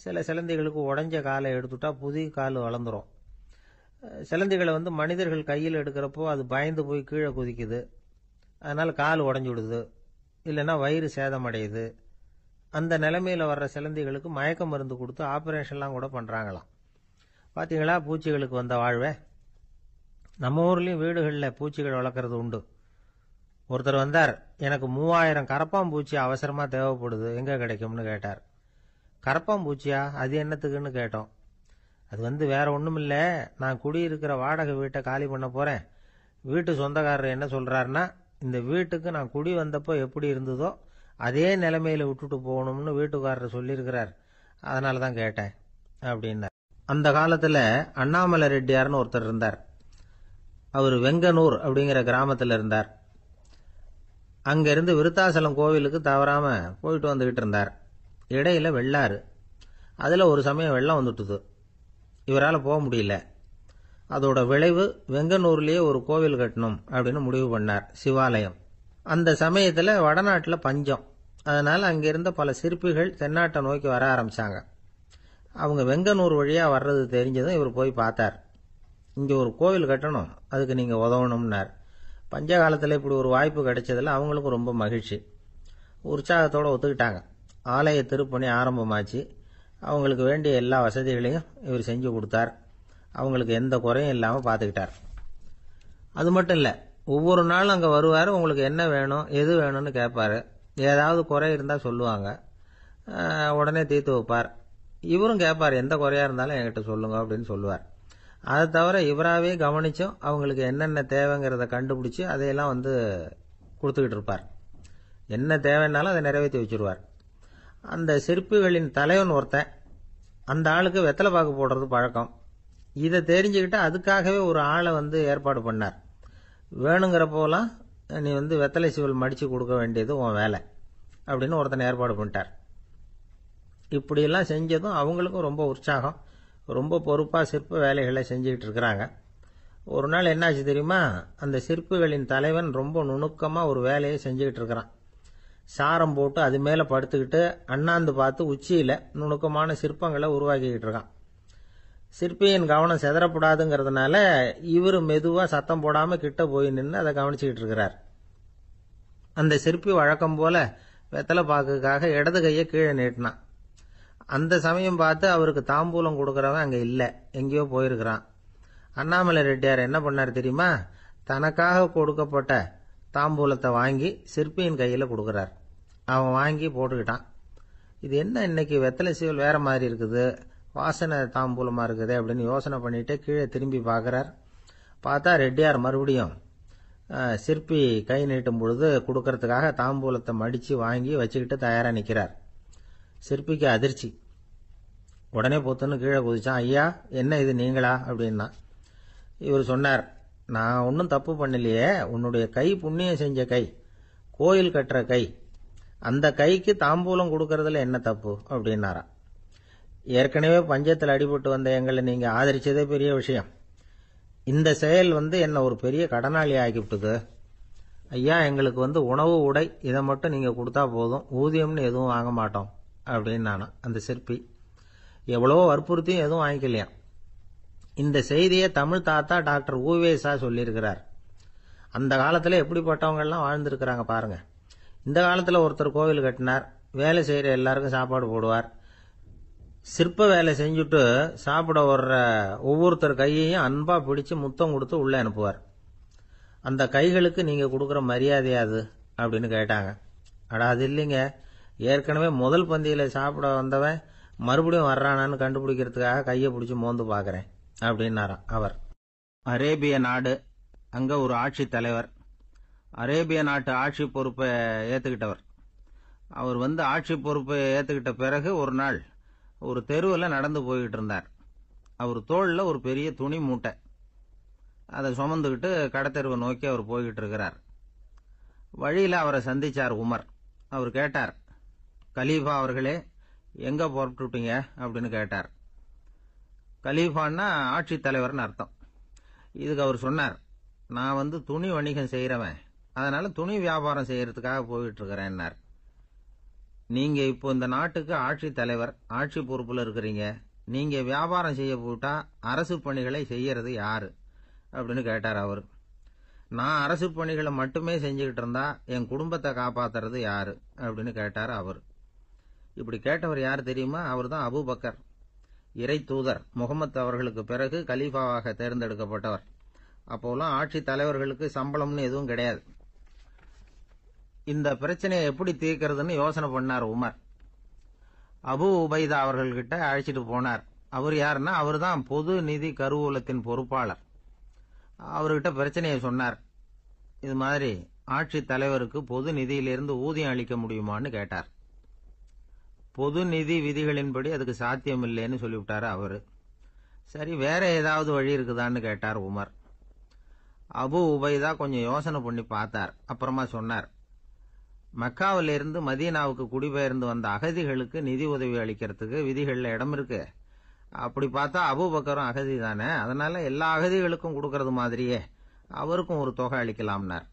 சில சிலந்திகளுக்கு உடைஞ்ச காலை எடுத்துட்டா புதிய கால் வளர்ந்துடும். சிலந்திகளை மனிதர்கள் கையில் எடுக்கிறப்போ அது பயந்து போய் கீழே குதிக்குது, அதனால் கால் உடஞ்சி விடுது, இல்லைன்னா வயிறு சேதமடையுது. அந்த நிலைமையில் வர்ற சிலந்திகளுக்கு மயக்க மருந்து கொடுத்து ஆப்ரேஷன்லாம் கூட பண்ணுறாங்களாம். பார்த்தீங்களா பூச்சிகளுக்கு வந்த வாழ்வே. நம்ம ஊர்லேயும் வீடுகளில் பூச்சிகள் வளர்க்குறது உண்டு. ஒருத்தர் வந்தார், எனக்கு 3000 கரப்பாம்பூச்சி அவசரமாக தேவைப்படுது, எங்கே கிடைக்கும்னு கேட்டார். கரப்பாம்பூச்சியா, அது என்னத்துக்குன்னு கேட்டோம். அது வேற ஒன்றும் இல்லை, நான் குடியிருக்கிற வாடகை வீட்டை காலி பண்ண போகிறேன். வீட்டு சொந்தக்காரர் என்ன சொல்கிறாருன்னா, இந்த வீட்டுக்கு நான் குடி வந்தப்போ எப்படி இருந்ததோ அதே நிலைமையில் விட்டுட்டு போகணும்னு வீட்டுக்காரர் சொல்லியிருக்கிறார், அதனால தான் கேட்டேன் அப்படின்னார். அந்த காலத்தில் அண்ணாமலை ரெட்டியார்னு ஒருத்தர் இருந்தார். அவர் வெங்கனூர் அப்படிங்கிற கிராமத்தில் இருந்தார். அங்கேருந்து விருத்தாசலம் கோவிலுக்கு தவறாமல் போயிட்டு வந்துக்கிட்டு இருந்தார். இடையில வெள்ளாறு, அதில் ஒரு சமயம் வெள்ளம் வந்துட்டுது. இவரால் போக முடியல. அதோட விளைவு வெங்கனூர்லேயே ஒரு கோவில் கட்டணும் அப்படின்னு முடிவு பண்ணார், சிவாலயம். அந்த சமயத்தில் வடநாட்டில் பஞ்சம். அதனால் அங்கே இருந்த பல சிற்பிகள் தென்னாட்டை நோக்கி வர ஆரம்பித்தாங்க. அவங்க வெங்கனூர் வழியாக வர்றது தெரிஞ்சதும் இவர் போய் பார்த்தார். இங்கே ஒரு கோவில் கட்டணும், அதுக்கு நீங்கள் உதவணும்னார். பஞ்ச காலத்தில் இப்படி ஒரு வாய்ப்பு கிடைச்சதில் அவங்களுக்கும் ரொம்ப மகிழ்ச்சி. உற்சாகத்தோடு ஒத்துக்கிட்டாங்க. ஆலய திருப்பணி ஆரம்பமாச்சு. அவங்களுக்கு வேண்டிய எல்லா வசதிகளையும் இவர் செஞ்சு கொடுத்தார். அவங்களுக்கு எந்த குறையும் இல்லாமல் பார்த்துக்கிட்டார். அது மட்டும் இல்லை, ஒவ்வொரு நாளும் அங்கே வருவார். உங்களுக்கு என்ன வேணும் எது வேணும்னு கேட்பார். ஏதாவது குறை இருந்தால் சொல்லுவாங்க. உடனே தீர்த்து வைப்பார். இவரும் கேட்பார், எந்த குறையா இருந்தாலும் என்கிட்ட சொல்லுங்க அப்படின்னு சொல்லுவார். அதை தவிர இவராகவே கவனிச்சும் அவங்களுக்கு என்னென்ன தேவைங்கிறத கண்டுபிடிச்சு அதையெல்லாம் கொடுத்துக்கிட்டு இருப்பார். என்ன தேவைன்னாலும் அதை நிறைவேற்றி வச்சிருவார். அந்த சிற்பிகளின் தலைவன் ஒருத்தன், அந்த ஆளுக்கு வெத்தலை பாக்கு போடுறது பழக்கம். இதை தெரிஞ்சுக்கிட்டு அதுக்காகவே ஒரு ஆளை ஏற்பாடு பண்ணார். வேணுங்கிறப்போலாம் நீ வெத்தலை சீவல் மடிச்சு கொடுக்க வேண்டியது உன் வேலை அப்படின்னு ஒருத்தனை ஏற்பாடு பண்ணிட்டார். இப்படியெல்லாம் செஞ்சதும் அவங்களுக்கும் ரொம்ப உற்சாகம். ரொம்ப பொறுப்பாக சிற்ப வேலைகளை செஞ்சுக்கிட்டு இருக்கிறாங்க. ஒரு நாள் என்னாச்சு தெரியுமா? அந்த சிற்பிகளின் தலைவன் ரொம்ப நுணுக்கமாக ஒரு வேலையை செஞ்சுக்கிட்டு இருக்கிறான். சாரம் போட்டு அது மேலே படுத்துக்கிட்டு அண்ணாந்து பார்த்து உச்சியில் நுணுக்கமான சிற்பங்களை உருவாக்கிக்கிட்டு இருக்கான். சிற்பியின் கவனம் செதறப்படாதுங்கிறதுனால இவர் மெதுவாக சத்தம் போடாமல் கிட்ட போய் நின்று அதை கவனிச்சுக்கிட்டு இருக்கிறார். அந்த சிற்பி வழக்கம் போல வெத்தலை பாக்குக்காக இடது கையை கீழே நீட்டினான். அந்த சமயம் பார்த்து அவருக்கு தாம்பூலம் கொடுக்கறவன் அங்கே இல்லை, எங்கேயோ போயிருக்கிறான். அண்ணாமலை ரெட்டியார் என்ன பண்ணார் தெரியுமா? தனக்காக கொடுக்கப்பட்ட தாம்பூலத்தை வாங்கி சிற்பியின் கையில் கொடுக்கறார். அவன் வாங்கி போட்டுக்கிட்டான். இது என்ன இன்னைக்கு வெத்தலை சீவல் வேற மாதிரி இருக்குது, வாசனை தாம்பூலமாக இருக்குது அப்படின்னு யோசனை பண்ணிட்டு கீழே திரும்பி பார்க்குறார். பார்த்தா ரெட்டியார் மறுபடியும் சிற்பி கை நீட்டும் பொழுது கொடுக்கறதுக்காக தாம்பூலத்தை மடித்து வாங்கி வச்சுக்கிட்டு தயாராக நிற்கிறார். சிற்பிக்கு அதிர்ச்சி. உடனே பொத்துன்னு கீழே குதிச்சான். ஐயா, என்ன இது நீங்களா அப்படின்னா. இவர் சொன்னார், நான் ஒன்றும் தப்பு பண்ணலையே, உன்னுடைய கை புண்ணியம் செஞ்ச கை, கோயில் கட்டுற கை, அந்த கைக்கு தாம்பூலம் கொடுக்கறதுல என்ன தப்பு அப்படின்னாராம். ஏற்கனவே பஞ்சத்தில் அடிபட்டு வந்த எங்களை நீங்க ஆதரிச்சதே பெரிய விஷயம். இந்த செயல் என்ன ஒரு பெரிய கடனாளி ஆகிவிட்டது. ஐயா, எங்களுக்கு உணவு உடை இதை மட்டும் நீங்க கொடுத்தா போதும், ஊதியம்னு எதுவும் வாங்க மாட்டோம் அப்படின்னு நானா. அந்த சிற்பி எவ்வளவோ வற்புறுத்தியும் எதுவும் வாங்கிக்கலையாம். இந்த செய்தியை தமிழ் தாத்தா டாக்டர் ஊவேசா சொல்லியிருக்கிறார். அந்த காலத்தில் எப்படிப்பட்டவங்கெல்லாம் வாழ்ந்திருக்கிறாங்க பாருங்க. இந்த காலத்தில் ஒருத்தர் கோவில் கட்டினார், வேலை செய்கிற எல்லாருக்கும் சாப்பாடு போடுவார். சிற்ப வேலை செஞ்சுட்டு சாப்பிட வர்ற ஒவ்வொருத்தர் கையையும் அன்பா பிடிச்சு முத்தம் கொடுத்து உள்ளே அனுப்புவார். அந்த கைகளுக்கு நீங்க கொடுக்குற மரியாதையாது அப்படின்னு கேட்டாங்க. அடா, அது இல்லைங்க, ஏற்கனவே முதல் பந்தியில சாப்பிட வந்தவன் மறுபடியும் வர்றானான்னு கண்டுபிடிக்கிறதுக்காக கையை பிடிச்சி மோந்து பார்க்கறேன் அப்படின்னாராம் அவர். அரேபிய நாடு, அங்க ஒரு ஆட்சி தலைவர். அரேபிய நாட்டு ஆட்சி பொறுப்பை ஏத்துக்கிட்டவர். அவர் ஆட்சி பொறுப்பை ஏத்துக்கிட்ட பிறகு ஒரு நாள் ஒரு தெருவில் நடந்து போய்கிட்டு இருந்தார். அவர் தோளில் ஒரு பெரிய துணி மூட்டை, அதை சுமந்துக்கிட்டு கடத்தெருவை நோக்கி அவர் போய்கிட்டு இருக்கிறார். வழியில் அவரை சந்திச்சார் உமர். அவர் கேட்டார், கலீஃபா அவர்களே, எங்க புறப்பட்டுட்டீங்க அப்படின்னு கேட்டார். கலீஃபான்னா ஆட்சி தலைவர்னு அர்த்தம். இதுக்கு அவர் சொன்னார், நான் துணி வணிகம் செய்யறவன், அதனால துணி வியாபாரம் செய்யறதுக்காக போயிட்டு இருக்கிறேன்னார். நீங்க இப்போ இந்த நாட்டுக்கு ஆட்சி தலைவர், ஆட்சி பொறுப்புல இருக்கிறீங்க, நீங்க வியாபாரம் செய்ய போட்டா அரசு பணிகளை செய்யறது யாரு அப்படின்னு கேட்டார் அவர். நான் அரசு பணிகளை மட்டுமே செஞ்சுக்கிட்டு இருந்தா என் குடும்பத்தை காப்பாத்துறது யாரு அப்படின்னு கேட்டார் அவர். இப்படி கேட்டவர் யார் தெரியுமா? அவர் தான் அபூபக்கர், இறை தூதர் முகமது அவர்களுக்கு பிறகு கலீஃபாவாக தேர்ந்தெடுக்கப்பட்டவர். அப்போலாம் ஆட்சி தலைவர்களுக்கு சம்பளம்னு எதுவும் கிடையாது. இந்த பிரச்சனையை எப்படி தீர்க்கிறதுன்னு யோசனை பண்ணார் உமர். அபு உபைதா அவர்கள்கிட்ட அழைச்சிட்டு போனார். அவர் யாருன்னா, அவர் தான் பொது நிதி கருவூலத்தின் பொறுப்பாளர். அவர்கிட்ட பிரச்சனையை சொன்னார். இது மாதிரி ஆட்சி தலைவருக்கு பொது நிதியிலிருந்து ஊதியம் அளிக்க முடியுமான்னு கேட்டார். பொது நிதி விதிகளின்படி அதுக்கு சாத்தியம் இல்லைன்னு சொல்லிவிட்டாரு அவரு. சரி, வேற ஏதாவது வழி இருக்குதான்னு கேட்டார் உமர். அபு உபைதா கொஞ்சம் யோசனை பண்ணி பார்த்தார். அப்புறமா சொன்னார், மக்காவிலிருந்து மதீனாவுக்கு குடிபெயர்ந்து வந்த அகதிகளுக்கு நிதி உதவி அளிக்கிறதுக்கு விதிகள்ல இடம் இருக்கு. அப்படி பார்த்தா அபூபக்கரும் அகதி தானே, அதனால எல்லா அகதிகளுக்கும் கொடுக்கறது மாதிரியே அவருக்கும் ஒரு தொகை அளிக்கலாம்னார்.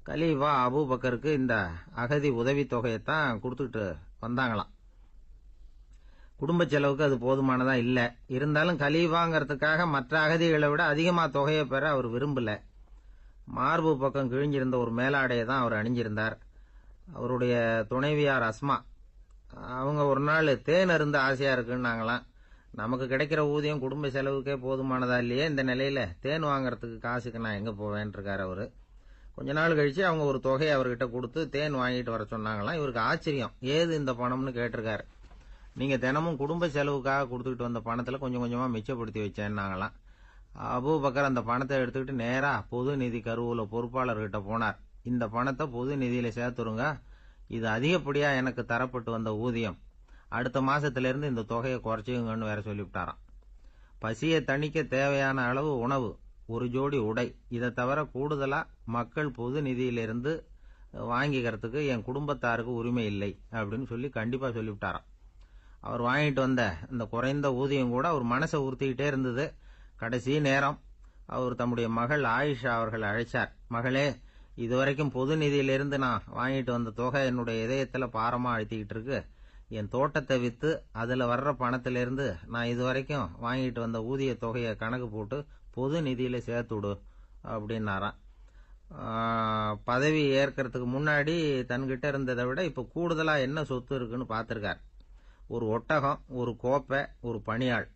கலீஃபா அபூபக்கருக்கு இந்த அகதி உதவி தொகையைத்தான் கொடுத்துட்டு வந்தாங்களாம். குடும்ப செலவுக்கு அது போதுமானதா இல்ல. இருந்தாலும் கலீஃபாங்கிறதுக்காக மற்ற அகதிகளை விட அதிகமா தொகையை பெற அவர் விரும்பல. மார்பு பக்கம் கிழிஞ்சிருந்த ஒரு மேலாடையை தான் அவர் அணிஞ்சிருந்தார். அவருடைய துணைவியார் அஸ்மா, அவங்க ஒரு நாள் தேன் அருந்த ஆசையா இருக்குன்னாங்களாம். நமக்கு கிடைக்கிற ஊதியம் குடும்ப செலவுக்கே போதுமானதா இல்லையே, இந்த நிலையில தேன் வாங்கறதுக்கு காசுக்கு நான் எங்க போவேன் இருக்காரு அவரு. கொஞ்ச நாள் கழிச்சு அவங்க ஒரு தொகையை அவர்கிட்ட கொடுத்து தேன் வாங்கிட்டு வர சொன்னாங்களாம். இவருக்கு ஆச்சரியம், ஏது இந்த பணம்னு கேட்டிருக்காரு. நீங்க தினமும் குடும்ப செலவுக்காக கொடுத்துக்கிட்டு வந்த பணத்துல கொஞ்சம் கொஞ்சமா மிச்சப்படுத்தி வச்சேன்னாங்களாம். அபூபக்கர் அந்த பணத்தை எடுத்துக்கிட்டு நேரா பொது நிதி கருவூல பொறுப்பாளர்கிட்ட போனார். இந்த பணத்தை பொது நிதியில சேர்த்துருங்க, இது அதிகப்படியா எனக்கு தரப்பட்டு வந்த ஊதியம், அடுத்த மாசத்துல இருந்து இந்த தொகையை குறைச்சுங்கன்னு வேற சொல்லிவிட்டாராம். பசியை தணிக்க தேவையான அளவு உணவு, ஒரு ஜோடி உடை, இதை தவிர கூடுதலா மக்கள் பொது நிதியிலிருந்து வாங்கிக்கிறதுக்கு என் குடும்பத்தாருக்கு உரிமை இல்லை அப்படின்னு சொல்லி கண்டிப்பா சொல்லிவிட்டாராம். அவர் வாங்கிட்டு வந்த இந்த குறைந்த ஊதியம் கூட அவர் மனசை உறுத்திக்கிட்டே இருந்தது. கடைசி நேரம் அவர் தம்முடைய மகள் ஆயிஷா அவர்களை அழைச்சார். மகளே, இதுவரைக்கும் பொது நிதியிலிருந்து நான் வாங்கிட்டு வந்த தொகை என்னுடைய இதயத்துல பாரமா அழுத்திக்கிட்டு இருக்கு. என் தோட்டத்தை வித்து அதுல வர்ற பணத்திலிருந்து நான் இதுவரைக்கும் வாங்கிட்டு வந்த ஊதிய தொகையை கணக்கு போட்டு பொது நிதியில சேர்த்து விடு அப்படின்னாராம். பதவி ஏற்கிறதுக்கு முன்னாடி தன்கிட்ட இருந்ததை விட இப்ப கூடுதலா என்ன சொத்து இருக்குன்னு பார்த்திருக்கார். ஒரு ஒட்டகம், ஒரு கோப்பை, ஒரு பணியாள்,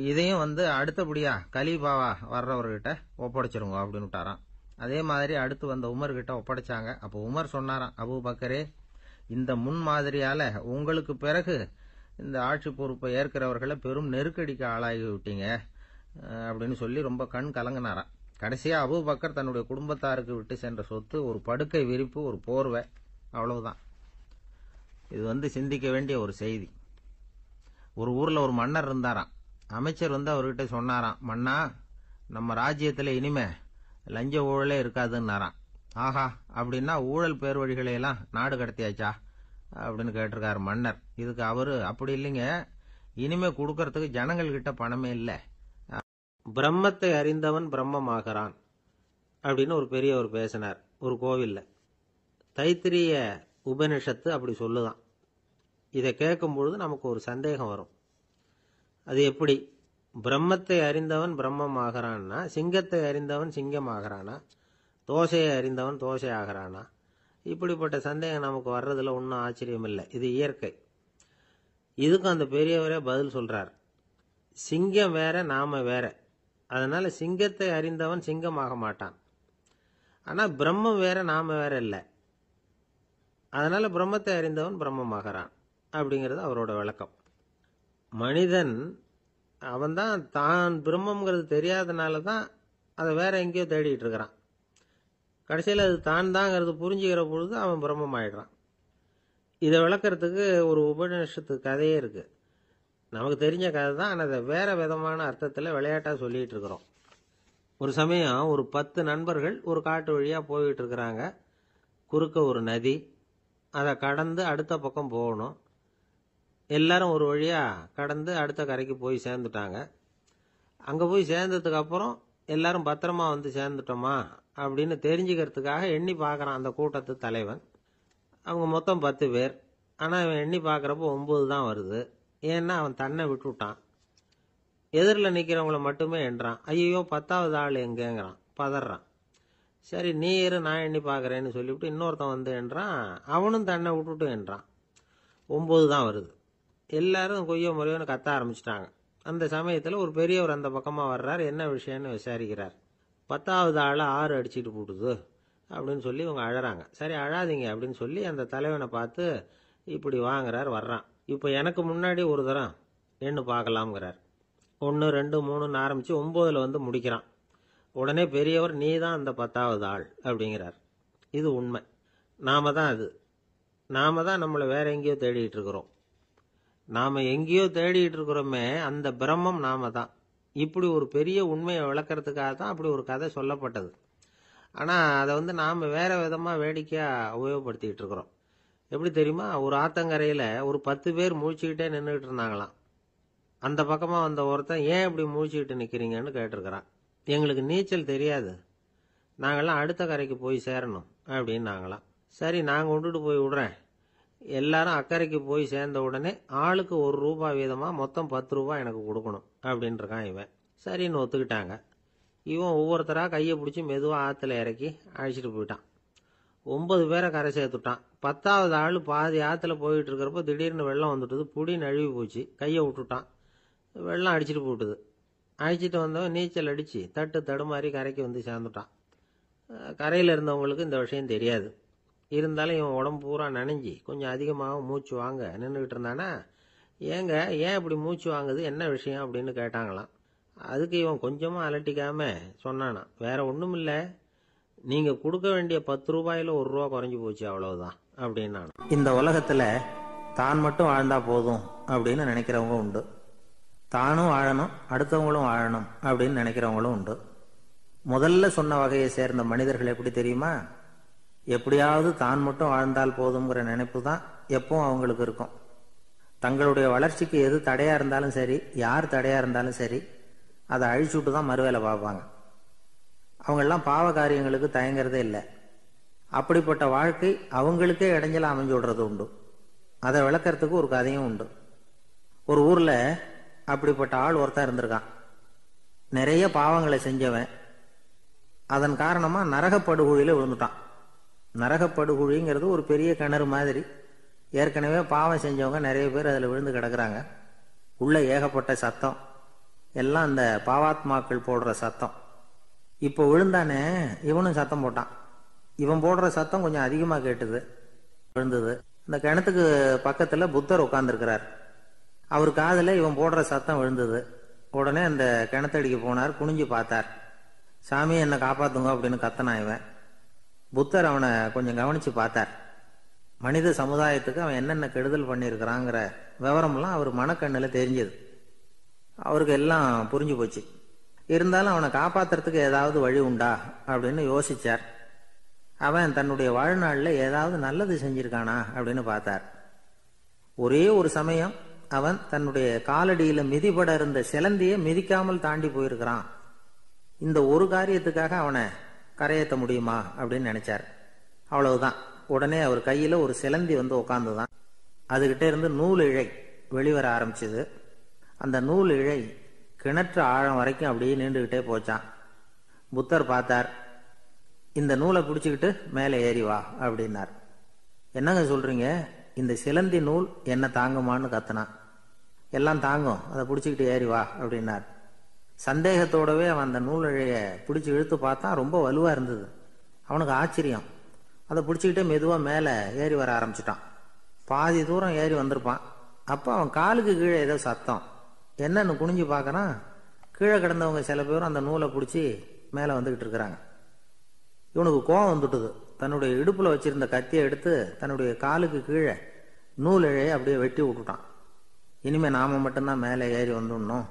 இதையும் அடுத்தபடியா கலீஃபாவா வர்றவர்கிட்ட ஒப்படைச்சிருங்க அப்படின்னு விட்டாராம். அதே மாதிரி அடுத்து வந்த உமர் கிட்ட ஒப்படைச்சாங்க. அப்போ உமர் சொன்னாராம், அபூபக்கரே, இந்த முன்மாதிரியால உங்களுக்கு பிறகு இந்த ஆட்சி பொறுப்பை ஏற்கிறவர்களை பெரும் நெருக்கடிக்கு ஆளாகி விட்டீங்க அப்படின்னு சொல்லி ரொம்ப கண் கலங்கினாராம். கடைசியா அபூபக்கர் தன்னுடைய குடும்பத்தாருக்கு விட்டு சென்ற சொத்து ஒரு படுக்கை விரிப்பு, ஒரு போர்வை, அவ்வளவுதான். இது சிந்திக்க வேண்டிய ஒரு செய்தி. ஒரு ஊர்ல ஒரு மன்னர் இருந்தாராம். அமைச்சர் அவர்கிட்ட சொன்னாராம், மன்னா, நம்ம ராஜ்யத்துல இனிமே லஞ்ச ஊழலே இருக்காதுன்னாராம். ஆஹா, அப்படின்னா ஊழல் பேர் வழிகளை எல்லாம் நாடு கடத்தியாச்சா அப்படின்னு கேட்டிருக்காரு மன்னர். இதுக்கு அவரு, அப்படி இல்லைங்க, இனிமே கொடுக்கறதுக்கு ஜனங்கள் கிட்ட பணமே இல்ல, பிரம்மத்தை அறிந்தவன் பிரம்மமாகறான் அப்படின்னு ஒரு பெரியவர் பேசினார் ஒரு கோவில்ல. தைத்திரிய உபனிஷத்து அப்படி சொல்லுதான். இதை கேட்கும் பொழுது நமக்கு ஒரு சந்தேகம் வரும். அது எப்படி? பிரம்மத்தை அறிந்தவன் பிரம்மமாகறான்னா சிங்கத்தை அறிந்தவன் சிங்கமாகறானா, தோசையை அறிந்தவன் தோசை ஆகிறானா? இப்படிப்பட்ட சந்தேகம் நமக்கு வர்றதுல ஒன்றும் ஆச்சரியம் இல்லை, இது இயற்கை. இதுக்கும் அந்த பெரியவரே பதில் சொல்றார். சிங்கம் வேற, நாம வேற. அதனால சிங்கத்தை அறிந்தவன் சிங்கமாக மாட்டான். ஆனா பிரம்மம் வேற, நாம வேற இல்லை. அதனால பிரம்மத்தை அறிந்தவன் பிரம்மமாகறான் அப்படிங்கிறது அவரோட விளக்கம். மனிதன் அவன்தான் தான் பிரம்மங்கிறது தெரியாதனால தான் அதை வேற எங்கேயோ தேடிட்டு இருக்கிறான். கடைசியில் அது தான் தாங்கிறது புரிஞ்சுக்கிற பொழுது அவன் பிரம்மம் ஆயிடுறான். இதை விளக்கறதுக்கு ஒரு உபநிஷத்து கதையே இருக்கு. நமக்கு தெரிஞ்ச கதை தான், ஆனால் அதை வேற விதமான அர்த்தத்தில் விளையாட்டா சொல்லிட்டு இருக்கிறோம். ஒரு சமயம் ஒரு 10 நண்பர்கள் ஒரு காட்டு வழியா போயிட்டு இருக்கிறாங்க. குறுக்க ஒரு நதி, அதை கடந்து அடுத்த பக்கம் போகணும். எல்லாரும் ஒரு வழியா கடந்து அடுத்த கரைக்கு போய் சேர்ந்துட்டாங்க. அங்க போய் சேர்ந்ததுக்கு அப்புறம் எல்லாரும் பத்திரமா சேர்ந்துட்டோமா அப்படின்னு தெரிஞ்சுக்கிறதுக்காக எண்ணி பார்க்கறான் அந்த கூட்டத்து தலைவன். அவங்க மொத்தம் 10 பேர். ஆனா அவன் எண்ணி பார்க்கறப்போ 9 தான் வருது. ஏன்னா அவன் தன்னை விட்டுட்டான். எதிரில் நிக்கிறவங்கள மட்டுமே எண்றான். ஐயோ, 10வது ஆள் எங்கேங்கிறான், பதறான். சரி, நீ இரு, நான் எண்ணி பார்க்கறேன்னு சொல்லிவிட்டு இன்னொருத்தன் எண்றான். அவனும் தன்னை விட்டுட்டு எண்றான். 9 தான் வருது. எல்லாரும் கொய்யோ முறையோன்னு கத்த ஆரம்பிச்சிட்டாங்க. அந்த சமயத்துல ஒரு பெரியவர் அந்த பக்கமா வர்றார். என்ன விஷயம்னு விசாரிக்கிறார். 10வது ஆளை 6 அடிச்சுட்டு போட்டுது அப்படின்னு சொல்லி இவங்க அழறாங்க. சரி, அழாதீங்க அப்படின்னு சொல்லி அந்த தலைவனை பார்த்து இப்படி வாங்குறார். வர்றான். இப்ப எனக்கு முன்னாடி ஒரு தரம் எண்ணு பார்க்கலாம்ங்கிறார். 1 2 3 ஆரம்பிச்சு 9ல முடிக்கிறான். உடனே பெரியவர், நீ தான் அந்த 10வது ஆள் அப்படிங்கிறார். இது உண்மை. நாம தான் அது. நாம தான் நம்மளை வேற எங்கேயோ தேடிட்டு இருக்கிறோம். நாம எங்கேயோ தேடிட்டு இருக்கிறோமே, அந்த பிரம்மம் நாம தான். இப்படி ஒரு பெரிய உண்மையை விளக்கறதுக்காக தான் அப்படி ஒரு கதை சொல்லப்பட்டது. ஆனா அதை நாம வேற விதமா வேடிக்கையா உபயோகப்படுத்திக்கிட்டு இருக்கிறோம். எப்படி தெரியுமா? ஒரு ஆத்தங்கரையில ஒரு 10 பேர் முழிச்சுக்கிட்டே நின்றுட்டு இருந்தாங்களாம். அந்த பக்கமா வந்த ஒருத்தன், ஏன் இப்படி முழிச்சுக்கிட்டு நிக்கிறீங்கன்னு கேட்டிருக்கிறான். எங்களுக்கு நீச்சல் தெரியாது, நாங்கெல்லாம் அடுத்த கரைக்கு போய் சேரணும் அப்படின்னு நாங்களாம். சரி, நான் கொண்டுட்டு போய் விடுறேன். எல்லாரும் அக்கறைக்கு போய் சேர்ந்த உடனே ஆளுக்கு ₹1 வீதமா மொத்தம் ₹10 எனக்கு கொடுக்கணும் அப்படின்னு இருக்கான் இவன். சரின்னு ஒத்துக்கிட்டாங்க. இவன் ஒவ்வொருத்தரா கையை பிடிச்சி மெதுவா ஆத்துல இறக்கி அழைச்சிட்டு போயிட்டான். 9 பேரை கரை சேர்த்துட்டான். 10வது ஆள் பாதி ஆத்துல போயிட்டு இருக்கிறப்ப திடீர்னு வெள்ளம் வந்துட்டுது. புடி நழுவி போச்சு. கையை விட்டுட்டான். வெள்ளம் அடிச்சிட்டு போட்டுது. அழைச்சிட்டு வந்தவன் நீச்சல் அடிச்சு தட்டு தடுமாறி கரைக்கு சேர்ந்துட்டான். கரையில் இருந்தவங்களுக்கு இந்த விஷயம் தெரியாது. இருந்தாலும் இவன் உடம்பு பூரா நனைஞ்சி கொஞ்சம் அதிகமாகவும் மூச்சு வாங்க நின்றுக்கிட்டு இருந்தானா, ஏங்க ஏன் இப்படி மூச்சு வாங்குது, என்ன விஷயம் அப்படின்னு கேட்டாங்களாம். அதுக்கு இவன் கொஞ்சமாக அலட்டிக்காம சொன்னானா, வேற ஒன்றும் இல்லை, நீங்கள் கொடுக்க வேண்டிய 10 ரூபாயில் 1 ரூபா குறைஞ்சி போச்சு, அவ்வளவுதான் அப்படின்னா. இந்த உலகத்தில் தான் மட்டும் வாழ்ந்தா போதும் அப்படின்னு நினைக்கிறவங்க உண்டு. தானும் வாழணும், அடுத்தவங்களும் வாழணும் அப்படின்னு நினைக்கிறவங்களும் உண்டு. முதல்ல சொன்ன வகையை சேர்ந்த மனிதர்கள் எப்படி தெரியுமா? எப்படியாவது தான் மட்டும் வாழ்ந்தால் போதுங்கிற நினைப்பு தான் எப்பவும் அவங்களுக்கு இருக்கும். தங்களுடைய வளர்ச்சிக்கு எது தடையா இருந்தாலும் சரி, யார் தடையா இருந்தாலும் சரி, அதை அழிச்சுட்டு தான் மறுவேலை பார்ப்பாங்க. அவங்கெல்லாம் பாவ காரியங்களுக்கு தயங்குறதே இல்லை. அப்படிப்பட்ட வாழ்க்கை அவங்களுக்கே இடைஞ்சல அமைஞ்சு விடுறது உண்டு. அதை விளக்கறதுக்கு ஒரு கதையும் உண்டு. ஒரு ஊர்ல அப்படிப்பட்ட ஆள் ஒருத்தன் இருந்திருக்கான். நிறைய பாவங்களை செஞ்சவன். அதன் காரணமா நரகப்படுகுழியில விழுந்துட்டான். நரகப்படுகுழிங்கிறது ஒரு பெரிய கிணறு மாதிரி. ஏற்கனவே பாவம் செஞ்சவங்க நிறைய பேர் அதில் விழுந்து கிடக்குறாங்க. உள்ள ஏகப்பட்ட சத்தம், எல்லாம் அந்த பாவாத்மாக்கள் போடுற சத்தம். இப்போ விழுந்தானே, இவனும் சத்தம் போட்டான். இவன் போடுற சத்தம் கொஞ்சம் அதிகமாக கேட்டுது, விழுந்தது. இந்த கிணத்துக்கு பக்கத்தில் புத்தர் உட்கார்ந்துருக்கிறார். அவர் காதில் இவன் போடுற சத்தம் விழுந்தது. உடனே அந்த கிணத்தடிக்கு போனார், குனிஞ்சு பார்த்தார். சாமி என்னை காப்பாத்துங்க அப்படின்னு கத்தனான் இவன். புத்தர் அவனை கொஞ்சம் கவனிச்சு பார்த்தார். மனித சமுதாயத்துக்கு அவன் என்னென்ன கெடுதல் பண்ணியிருக்கிறாங்கிற விவரம்லாம் அவர் மனக்கண்ணில் தெரிஞ்சது. அவருக்கு எல்லாம் புரிஞ்சு போச்சு. இருந்தாலும் அவனை காப்பாத்துறதுக்கு ஏதாவது வழி உண்டா அப்படின்னு யோசிச்சார். அவன் தன்னுடைய வாழ்நாளில் ஏதாவது நல்லது செஞ்சிருக்கானா அப்படின்னு பார்த்தார். ஒரே ஒரு சமயம் அவன் தன்னுடைய காலடியில மிதிபட இருந்த சிலந்தியை மிதிக்காமல் தாண்டி போயிருக்கிறான். இந்த ஒரு காரியத்துக்காக அவனை கரையேற்ற முடியுமா அப்படின்னு நினைச்சார். அவ்வளவுதான். உடனே அவர் கையில ஒரு சிலந்தி வந்து உட்காந்துதான். அதுகிட்ட இருந்து நூல் இழை வெளிவர ஆரம்பிச்சது. அந்த நூல் இழை கிணற்று ஆழம் வரைக்கும் அப்படியே நீண்டுகிட்டே போச்சான். புத்தர் பார்த்தார். இந்த நூலை பிடிச்சுக்கிட்டு மேலே ஏறி வா அப்படின்னார். என்னங்க சொல்றீங்க, இந்த சிலந்தி நூல் என்ன தாங்குமான்னு கத்தினான். எல்லாம் தாங்கும், அதை பிடிச்சிக்கிட்டு ஏறி வா அப்படின்னார். சந்தேகத்தோடவே அவன் அந்த நூல் இழைய பிடிச்சி இழுத்து பார்த்தான். ரொம்ப வலுவா இருந்தது. அவனுக்கு ஆச்சரியம். அதை பிடிச்சிக்கிட்டே மெதுவா மேலே ஏறி வர ஆரம்பிச்சிட்டான். பாதி தூரம் ஏறி வந்திருப்பான். அப்போ அவன் காலுக்கு கீழே ஏதோ சத்தம். என்னன்னு குனிஞ்சு பார்க்கறான். கீழே கிடந்தவங்க சில பேரும் அந்த நூலை பிடிச்சி மேலே வந்துகிட்டு இருக்கிறாங்க. இவனுக்கு கோபம் வந்துட்டுது. தன்னுடைய இடுப்புல வச்சிருந்த கத்தியை எடுத்து தன்னுடைய காலுக்கு கீழே நூல் இழையை அப்படியே வெட்டி விட்டுட்டான். இனிமே நாம மட்டும்தான் மேலே ஏறி வந்துடணும்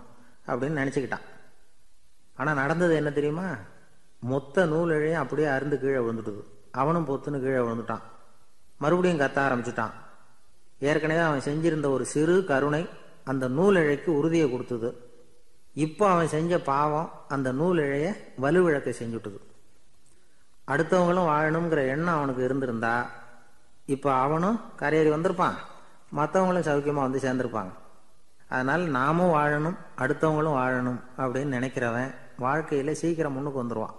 அப்படின்னு நினைச்சுக்கிட்டான். ஆனா நடந்தது என்ன தெரியுமா? மொத்த நூல் இழையும் அப்படியே அருந்து கீழே விழுந்துட்டுது. அவனும் பொத்துன்னு கீழே விழுந்துட்டான். மறுபடியும் கத்த ஆரம்பிச்சுட்டான். ஏற்கனவே அவன் செஞ்சிருந்த ஒரு சிறு கருணை அந்த நூல் இழைக்கு உறுதியை கொடுத்தது. இப்போ அவன் செஞ்ச பாவம் அந்த நூல் இழைய வலுவிழக்க செஞ்சுட்டுது. அடுத்தவங்களும் வாழணுங்கிற எண்ணம் அவனுக்கு இருந்திருந்தா இப்போ அவனும் கரையேறி வந்திருப்பான், மற்றவங்களும் சௌக்கியமா வந்து சேர்ந்திருப்பாங்க. அதனால நாமும் வாழணும், அடுத்தவங்களும் வாழணும் அப்படின்னு நினைக்கிறவன் வாழ்க்கையில சீக்கிரம் முன்னுக்கு வந்துடுவான்.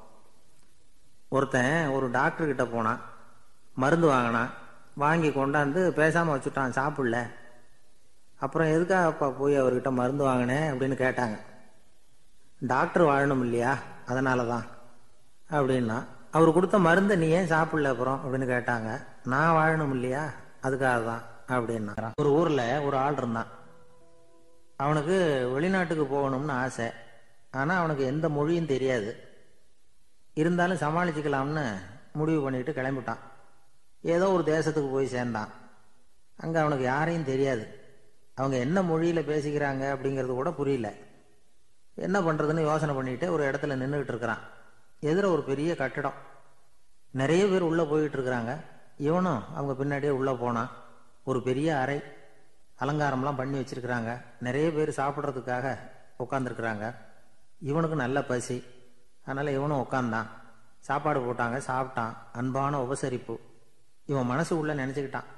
ஒருத்தன் ஒரு டாக்டர் கிட்ட போனான், மருந்து வாங்கினான். வாங்கி கொண்டாந்து பேசாம வச்சுட்டான், சாப்பிடல. அப்புறம் எதுக்காக அப்பா போய் அவர்கிட்ட மருந்து வாங்கினேன் அப்படின்னு கேட்டாங்க. டாக்டர் வாழணும் இல்லையா, அதனாலதான் அப்படின்னா. அவர் கொடுத்த மருந்தை நீ ஏன் சாப்பிடல அப்புறம் அப்படின்னு கேட்டாங்க. நான் வாழணும் இல்லையா, அதுக்காக தான் அப்படின்னா. ஒரு ஊர்ல ஒரு ஆள் இருந்தான். அவனுக்கு வெளிநாட்டுக்கு போகணும்னு ஆசை. ஆனா அவனுக்கு எந்த மொழியும் தெரியாது. இருந்தாலும் சமாளிச்சுக்கலாம்னு முடிவு பண்ணிட்டு கிளம்பிட்டான். ஏதோ ஒரு தேசத்துக்கு போய் சேர்ந்தான். அங்க அவனுக்கு யாரையும் தெரியாது. அவங்க என்ன மொழியில பேசிக்கிறாங்க அப்படிங்கிறது கூட புரியல. என்ன பண்றதுன்னு யோசனை பண்ணிட்டு ஒரு இடத்துல நின்றுகிட்டு இருக்கிறான். எதிர ஒரு பெரிய கட்டடம், நிறைய பேர் உள்ள போயிட்டு இருக்கிறாங்க. இவனும் அவங்க பின்னாடியே உள்ள போனான். ஒரு பெரிய அறை, அலங்காரம்லாம் பண்ணி வச்சிருக்கிறாங்க. நிறைய பேர் சாப்பிட்றதுக்காக உட்காந்துருக்குறாங்க. இவனுக்கு நல்ல பசி, அதனால இவனும் உட்காந்தான். சாப்பாடு போட்டாங்க, சாப்பிட்டான். அன்பான உபசரிப்பு. இவன் மனசு உள்ள நினைச்சுக்கிட்டான்,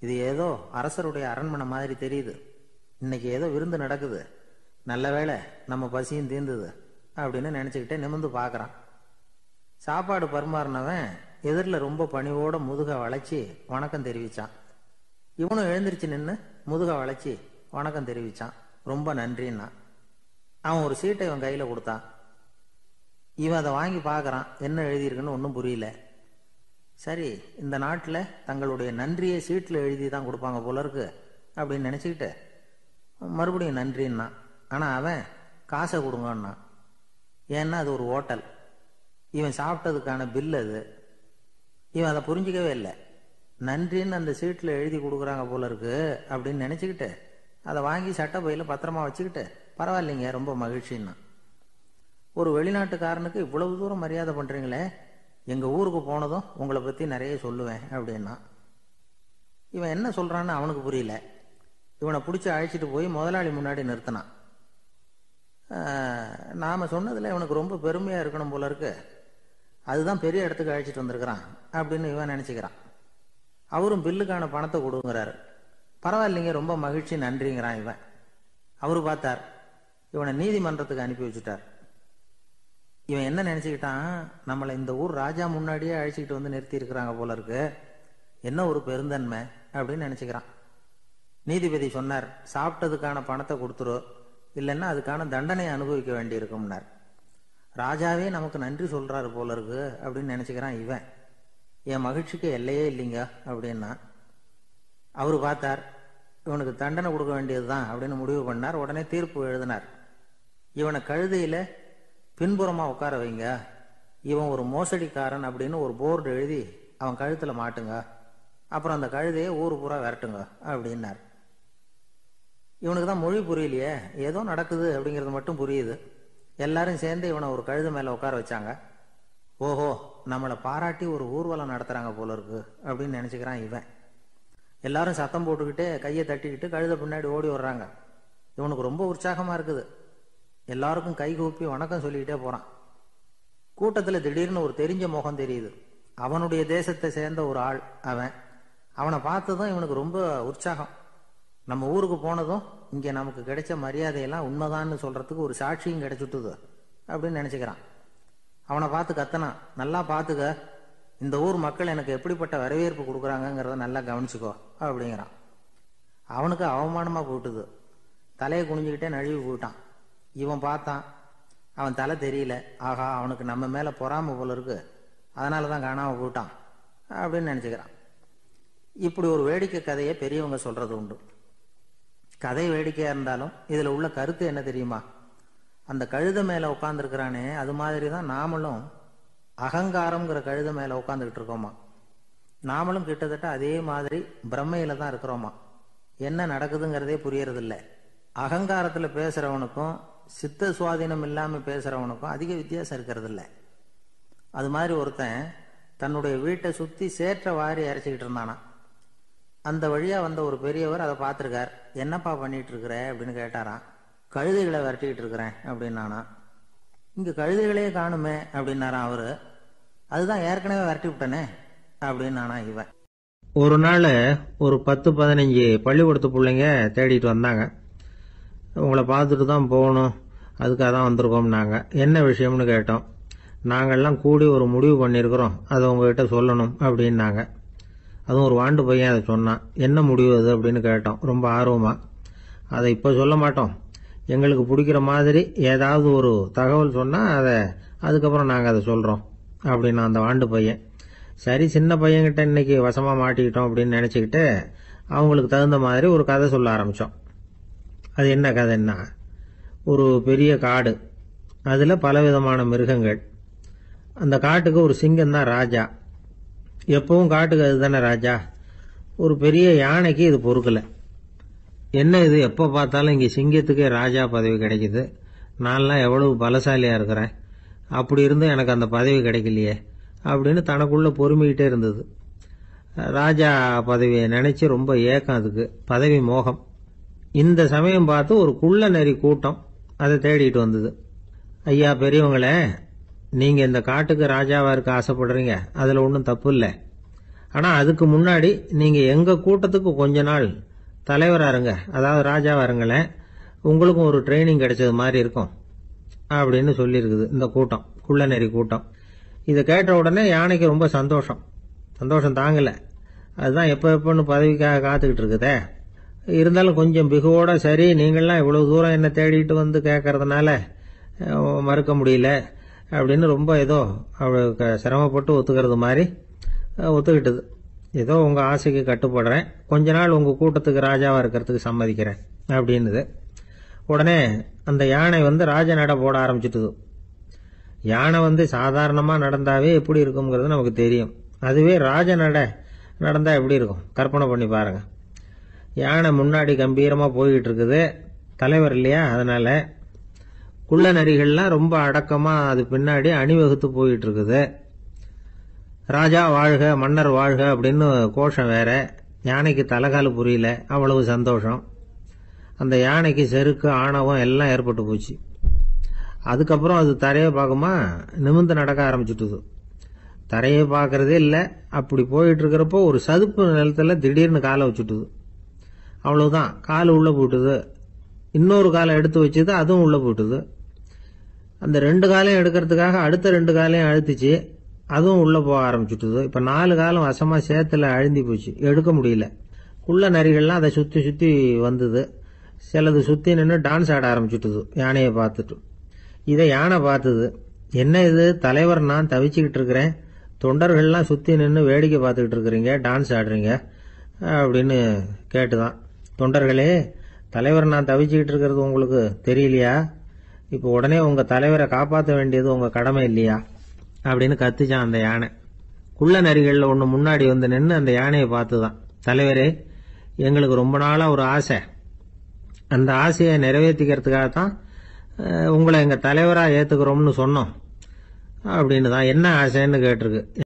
இது ஏதோ அரசருடைய அரண்மனை மாதிரி தெரியுது, இன்னைக்கு ஏதோ விருந்து நடக்குது, நல்ல வேளை நம்ம பசியும் தீர்ந்தது அப்படின்னு நினைச்சுக்கிட்டே நிமிர்ந்து பார்க்கறான். சாப்பாடு பரிமாறினவன் எதிரில் ரொம்ப பணிவோட முதுக வளைச்சி வணக்கம் தெரிவிச்சான். இவனும் எழுந்திருச்சு நின்று முதுக வளைச்சி வணக்கம் தெரிவிச்சான். ரொம்ப நன்றின்னா. அவன் ஒரு சீட்டை இவன் கையில கொடுத்தான். இவன் அதை வாங்கி பார்க்குறான், என்ன எழுதியிருக்குன்னு ஒன்றும் புரியல. சரி, இந்த நாட்டில் தங்களுடைய நன்றியை சீட்டில் எழுதி தான் கொடுப்பாங்க போல இருக்கு அப்படின்னு நினச்சிக்கிட்டு மறுபடியும் நன்றின்னா. ஆனால் அவன் காசை கொடுங்கன்னா. ஏன்னா அது ஒரு ஹோட்டல், இவன் சாப்பிட்டதுக்கான பில் அது. இவன் அதை புரிஞ்சிக்கவே இல்லை. நன்றின்னு அந்த சீட்டில் எழுதி கொடுக்குறாங்க போல இருக்கு அப்படின்னு நினச்சிக்கிட்டு அதை வாங்கி சட்டை பையில் பத்திரமா வச்சுக்கிட்டு பரவாயில்லைங்க ரொம்ப மகிழ்ச்சின்னா. ஒரு வெளிநாட்டுக்காரனுக்கு இவ்வளவு தூரம் மரியாதை பண்ணுறீங்களே, எங்கள் ஊருக்கு போனதும் உங்களை பற்றி நிறைய சொல்லுவேன் அப்படின்னா. இவன் என்ன சொல்கிறான்னு அவனுக்கு புரியல. இவனை பிடிச்சி அழைச்சிட்டு போய் முதலாளி முன்னாடி நிறுத்தினான். நாம் சொன்னதில் இவனுக்கு ரொம்ப பெருமையாக இருக்கணும் போல இருக்கு, அதுதான் பெரிய இடத்துக்கு அழைச்சிட்டு வந்திருக்கிறான் அப்படின்னு இவன் நினச்சிக்கிறான். அவரும் பில்லுக்கான பணத்தை கொடுங்கிறாரு. பரவாயில்லைங்க ரொம்ப மகிழ்ச்சி நன்றிங்கிறான் இவன். அவரு பார்த்தார், இவனை நீதிமன்றத்துக்கு அனுப்பி வச்சுட்டார். இவன் என்ன நினச்சிக்கிட்டான், நம்மளை இந்த ஊர் ராஜா முன்னாடியே அழைச்சிக்கிட்டு வந்து நிறுத்தி இருக்கிறாங்க போல இருக்கு, என்ன ஒரு பெருந்தன்மை அப்படின்னு நினச்சிக்கிறான். நீதிபதி சொன்னார், சாப்பிட்டதுக்கான பணத்தை கொடுத்துரு, இல்லைன்னா அதுக்கான தண்டனை அனுபவிக்க வேண்டி இருக்கும்னார். ராஜாவே நமக்கு நன்றி சொல்றாரு போல இருக்கு அப்படின்னு நினச்சிக்கிறான் இவன். என் மகிழ்ச்சிக்கு எல்லையே இல்லைங்க அப்படின்னா. அவரு பார்த்தார், இவனுக்கு தண்டனை கொடுக்க வேண்டியது தான் அப்படின்னு முடிவு பண்ணார். உடனே தீர்ப்பு எழுதினார். இவனை கழுதையில் பின்புறமாக உட்கார வைங்க, இவன் ஒரு மோசடிக்காரன் அப்படின்னு ஒரு போர்டு எழுதி அவன் கழுத்தில் மாட்டுங்க, அப்புறம் அந்த கழுதையை ஊர் பூரா விரட்டுங்க அப்படின்னார். இவனுக்கு தான் மொழி புரியலையே, ஏதோ நடக்குது அப்படிங்கிறது மட்டும் புரியுது. எல்லாரும் சேர்ந்து இவனை ஒரு கழுதை மேலே உட்கார வச்சாங்க. ஓஹோ, நம்மளை பாராட்டி ஒரு ஊர்வலம் நடத்துகிறாங்க போல இருக்கு அப்படின்னு நினச்சிக்கிறான் இவன். எல்லாரும் சத்தம் போட்டுக்கிட்டே கையை தட்டிக்கிட்டு கழுதை பின்னாடி ஓடி வர்றாங்க. இவனுக்கு ரொம்ப உற்சாகமாக இருக்குது. எல்லாருக்கும் கை கூப்பி வணக்கம் சொல்லிக்கிட்டே போகிறான். கூட்டத்தில் திடீர்னு ஒரு தெரிஞ்ச முகம் தெரியுது. அவனுடைய தேசத்தை சேர்ந்த ஒரு ஆள் அவன். அவனை பார்த்ததும் இவனுக்கு ரொம்ப உற்சாகம். நம்ம ஊருக்கு போனதும் இங்கே நமக்கு கிடைச்ச மரியாதையெல்லாம் உண்மைதான்னு சொல்கிறதுக்கு ஒரு சாட்சியும் கிடைச்சுட்டுது அப்படின்னு நினச்சிக்கிறான். அவனை பார்த்து கத்தனான், நல்லா பார்த்துக்க, இந்த ஊர் மக்கள் எனக்கு எப்படிப்பட்ட வரவேற்பு கொடுக்குறாங்கங்கிறத நல்லா கவனிச்சுக்கோ அப்படிங்கிறான். அவனுக்கு அவமானமாக போட்டுது. தலையை குனிஞ்சுக்கிட்டே நழுவி போயிட்டான். இவன் பார்த்தான், அவன் தலை தெரியல. ஆகா, அவனுக்கு நம்ம மேலே பொறாமை போல இருக்கு, அதனால தான் காணாமல் போயிட்டான் அப்படின்னு நினச்சிக்கிறான். இப்படி ஒரு வேடிக்கை கதையை பெரியவங்க சொல்கிறது உண்டு. கதை வேடிக்கையாக இருந்தாலும் இதில் உள்ள கருத்து என்ன தெரியுமா? அந்த கழுதை மேலே உட்காந்துருக்கிறானே, அது மாதிரி தான் நாமளும் அகங்காரம்ங்கிற கழுதை மேலே உட்காந்துக்கிட்டு இருக்கோமா. நாமளும் கிட்டத்தட்ட அதே மாதிரி பிரம்மையில தான் இருக்கிறோமா. என்ன நடக்குதுங்கிறதே புரியறதில்லை. அகங்காரத்தில் பேசுகிறவனுக்கும் சித்த சுவாதீனம் இல்லாமல் பேசுகிறவனுக்கும் அதிக வித்தியாசம் இருக்கிறது இல்லை. அது மாதிரி ஒருத்தன் தன்னுடைய வீட்டை சுற்றி சேற்ற வாரி அரைச்சிக்கிட்டு இருந்தானா. அந்த வழியாக வந்த ஒரு பெரியவர் அதை பார்த்துருக்கார். என்னப்பா பண்ணிட்டு இருக்கிற அப்படின்னு கேட்டாராம். கழுதைகளை விரட்டிக்கிட்டு இருக்கிறேன் அப்படின்னானா. இங்கே கழுதைகளே காணுமே அப்படின்னாரான் அவரு. அதுதான் ஏற்கனவே விரட்டி விட்டனே அப்படின்னானா இவன். ஒரு நாள் ஒரு 10-15 பள்ளிக்கூடத்து பிள்ளைங்க தேடிட்டு வந்தாங்க. உங்களை பார்த்துட்டு தான் போகணும், அதுக்காக தான் வந்திருக்கோம்னாங்க. என்ன விஷயம்னு கேட்டோம். நாங்கள்லாம் கூடி ஒரு முடிவு பண்ணியிருக்கிறோம், அதை உங்ககிட்ட சொல்லணும் அப்படின்னாங்க. அதுவும் ஒரு வாண்டு பையன் அதை சொன்னான். என்ன முடிவு அது அப்படின்னு கேட்டோம் ரொம்ப ஆர்வமாக. அதை இப்போ சொல்ல மாட்டோம், எங்களுக்கு பிடிக்கிற மாதிரி ஏதாவது ஒரு தகவல் சொன்னால் அதுக்கப்புறம் நாங்கள் அதை சொல்கிறோம் அப்படின்னா அந்த வாண்டு பையன். சரி, சின்ன பையன்கிட்ட இன்னைக்கு வசமாக மாட்டிக்கிட்டோம் அப்படின்னு நினச்சிக்கிட்டு அவங்களுக்கு தகுந்த மாதிரி ஒரு கதை சொல்ல ஆரம்பித்தோம். அது என்ன கதைன்னா, ஒரு பெரிய காடு, அதில் பலவிதமான மிருகங்கள். அந்த காட்டுக்கு ஒரு சிங்கம் தான் ராஜா. எப்பவும் காட்டுக்கு அதுதானே ராஜா. ஒரு பெரிய யானைக்கு இது பொறுக்கலை. என்ன இது, எப்போ பார்த்தாலும் இங்கே சிங்கத்துக்கே ராஜா பதவி கிடைக்குது, நான்லாம் எவ்வளவு பலசாலியாக இருக்கிறேன், அப்படி இருந்தும் எனக்கு அந்த பதவி கிடைக்கலையே அப்படின்னு தனக்குள்ளே பொறுமிக்கிட்டே இருந்தது. ராஜா பதவியை நினச்சி ரொம்ப ஏக்கம், அதுக்கு பதவி மோகம். இந்த சமயம் பார்த்து ஒரு குள்ள நெறி கூட்டம் அதை தேடிட்டு வந்தது. ஐயா பெரியவங்களே, நீங்கள் இந்த காட்டுக்கு ராஜாவாக இருக்க ஆசைப்படுறீங்க, அதில் ஒன்றும் தப்பு இல்லை. ஆனால் அதுக்கு முன்னாடி நீங்கள் எங்கள் கூட்டத்துக்கு கொஞ்ச நாள் தலைவராக இருங்க, அதாவது ராஜாவாக இருங்களேன், உங்களுக்கும் ஒரு ட்ரைனிங் கிடைச்சது மாதிரி இருக்கும் அப்படின்னு சொல்லியிருக்குது இந்த கூட்டம், குள்ள நெறி கூட்டம். இதை கேட்ட உடனே யானைக்கு ரொம்ப சந்தோஷம் தாங்கலை. அதுதான் எப்போன்னு பதவிக்காக காத்துக்கிட்டு இருக்குதே. இருந்தாலும் கொஞ்சம் பிகுவோட, சரி நீங்கள்லாம் இவ்வளோ தூரம் என்னை தேடிட்டு வந்து கேட்கறதுனால மறுக்க முடியல, அப்படின்னு ரொம்ப ஏதோ அவளுக்கு சிரமப்பட்டு ஒத்துக்கிறது மாதிரி ஒத்துக்கிட்டது. ஏதோ உங்க ஆசைக்கு கட்டுப்படுறேன், கொஞ்ச நாள் உங்க கூட்டத்துக்கு ராஜாவா இருக்கிறதுக்கு சம்மதிக்கிறேன் அப்படின்னுது. உடனே அந்த யானை ராஜ நட போட ஆரம்பிச்சுட்டுது. யானை சாதாரணமா நடந்தாவே எப்படி இருக்குங்கிறது நமக்கு தெரியும். அதுவே ராஜ நட நடந்தா எப்படி இருக்கும் கற்பனை பண்ணி பாருங்க. யானை முன்னாடி கம்பீரமா போய்கிட்டு இருக்குது, தலைவர் இல்லையா, அதனால குள்ள நரிகள்லாம் ரொம்ப அடக்கமா அது பின்னாடி அணிவகுத்து போயிட்டு இருக்குது. ராஜா வாழ்க, மன்னர் வாழ்க அப்படின்னு கோஷம் வேற. யானைக்கு தலைகால புரியல, அவ்வளவு சந்தோஷம். அந்த யானைக்கு செருக்கு, ஆணவம் எல்லாம் ஏற்பட்டு போச்சு. அதுக்கப்புறம் அது தரையை பார்க்குமா, நிமிர்ந்து நடக்க ஆரம்பிச்சுட்டுது. தரையை பார்க்கறதே இல்லை. அப்படி போயிட்டு இருக்கிறப்போ ஒரு சதுப்பு நிலத்துல திடீர்னு காலை வச்சுட்டுது. அவ்வளவுதான், கால் உள்ள போட்டுது. இன்னொரு காலை எடுத்து வச்சுது, அதுவும் உள்ள போட்டுது. அந்த 2 காலையும் எடுக்கிறதுக்காக அடுத்த 2 காலையும் அழுத்திச்சு, அதுவும் உள்ள போக ஆரம்பிச்சுட்டுது. இப்ப 4 காலம் வசமா சேத்துல அழுந்தி போச்சு, எடுக்க முடியல. குள்ள நரிகள்லாம் அதை சுத்தி சுத்தி வந்தது. சிலது சுத்தி நின்று டான்ஸ் ஆட ஆரம்பிச்சுட்டுது யானையை பார்த்துட்டு. இதை யானை பார்த்தது. என்ன இது தலைவர், நான் தவிச்சுக்கிட்டு இருக்கிறேன், தொண்டர்கள்லாம் சுத்தி நின்று வேடிக்கை பார்த்துக்கிட்டு இருக்கிறீங்க, டான்ஸ் ஆடுறீங்க அப்படின்னு கேட்டுதான். தொண்டர்களே, தலைவர் நான் தவிச்சுக்கிட்டு இருக்கிறது உங்களுக்கு தெரியலையா? இப்போ உடனே உங்க தலைவரை காப்பாற்ற வேண்டியது உங்க கடமை இல்லையா அப்படின்னு கத்துச்சான் அந்த யானை. குள்ள நரிகள்ல ஒண்ணு முன்னாடி நின்று அந்த யானையை பார்த்துதான், தலைவரே, எங்களுக்கு ரொம்ப நாளா ஒரு ஆசை, அந்த ஆசையை நிறைவேற்றிக்கிறதுக்காகத்தான் உங்களை எங்க தலைவரா ஏத்துக்கிறோம்னு சொன்னோம் அப்படின்னு தான். என்ன ஆசைன்னு கேட்டிருக்கு.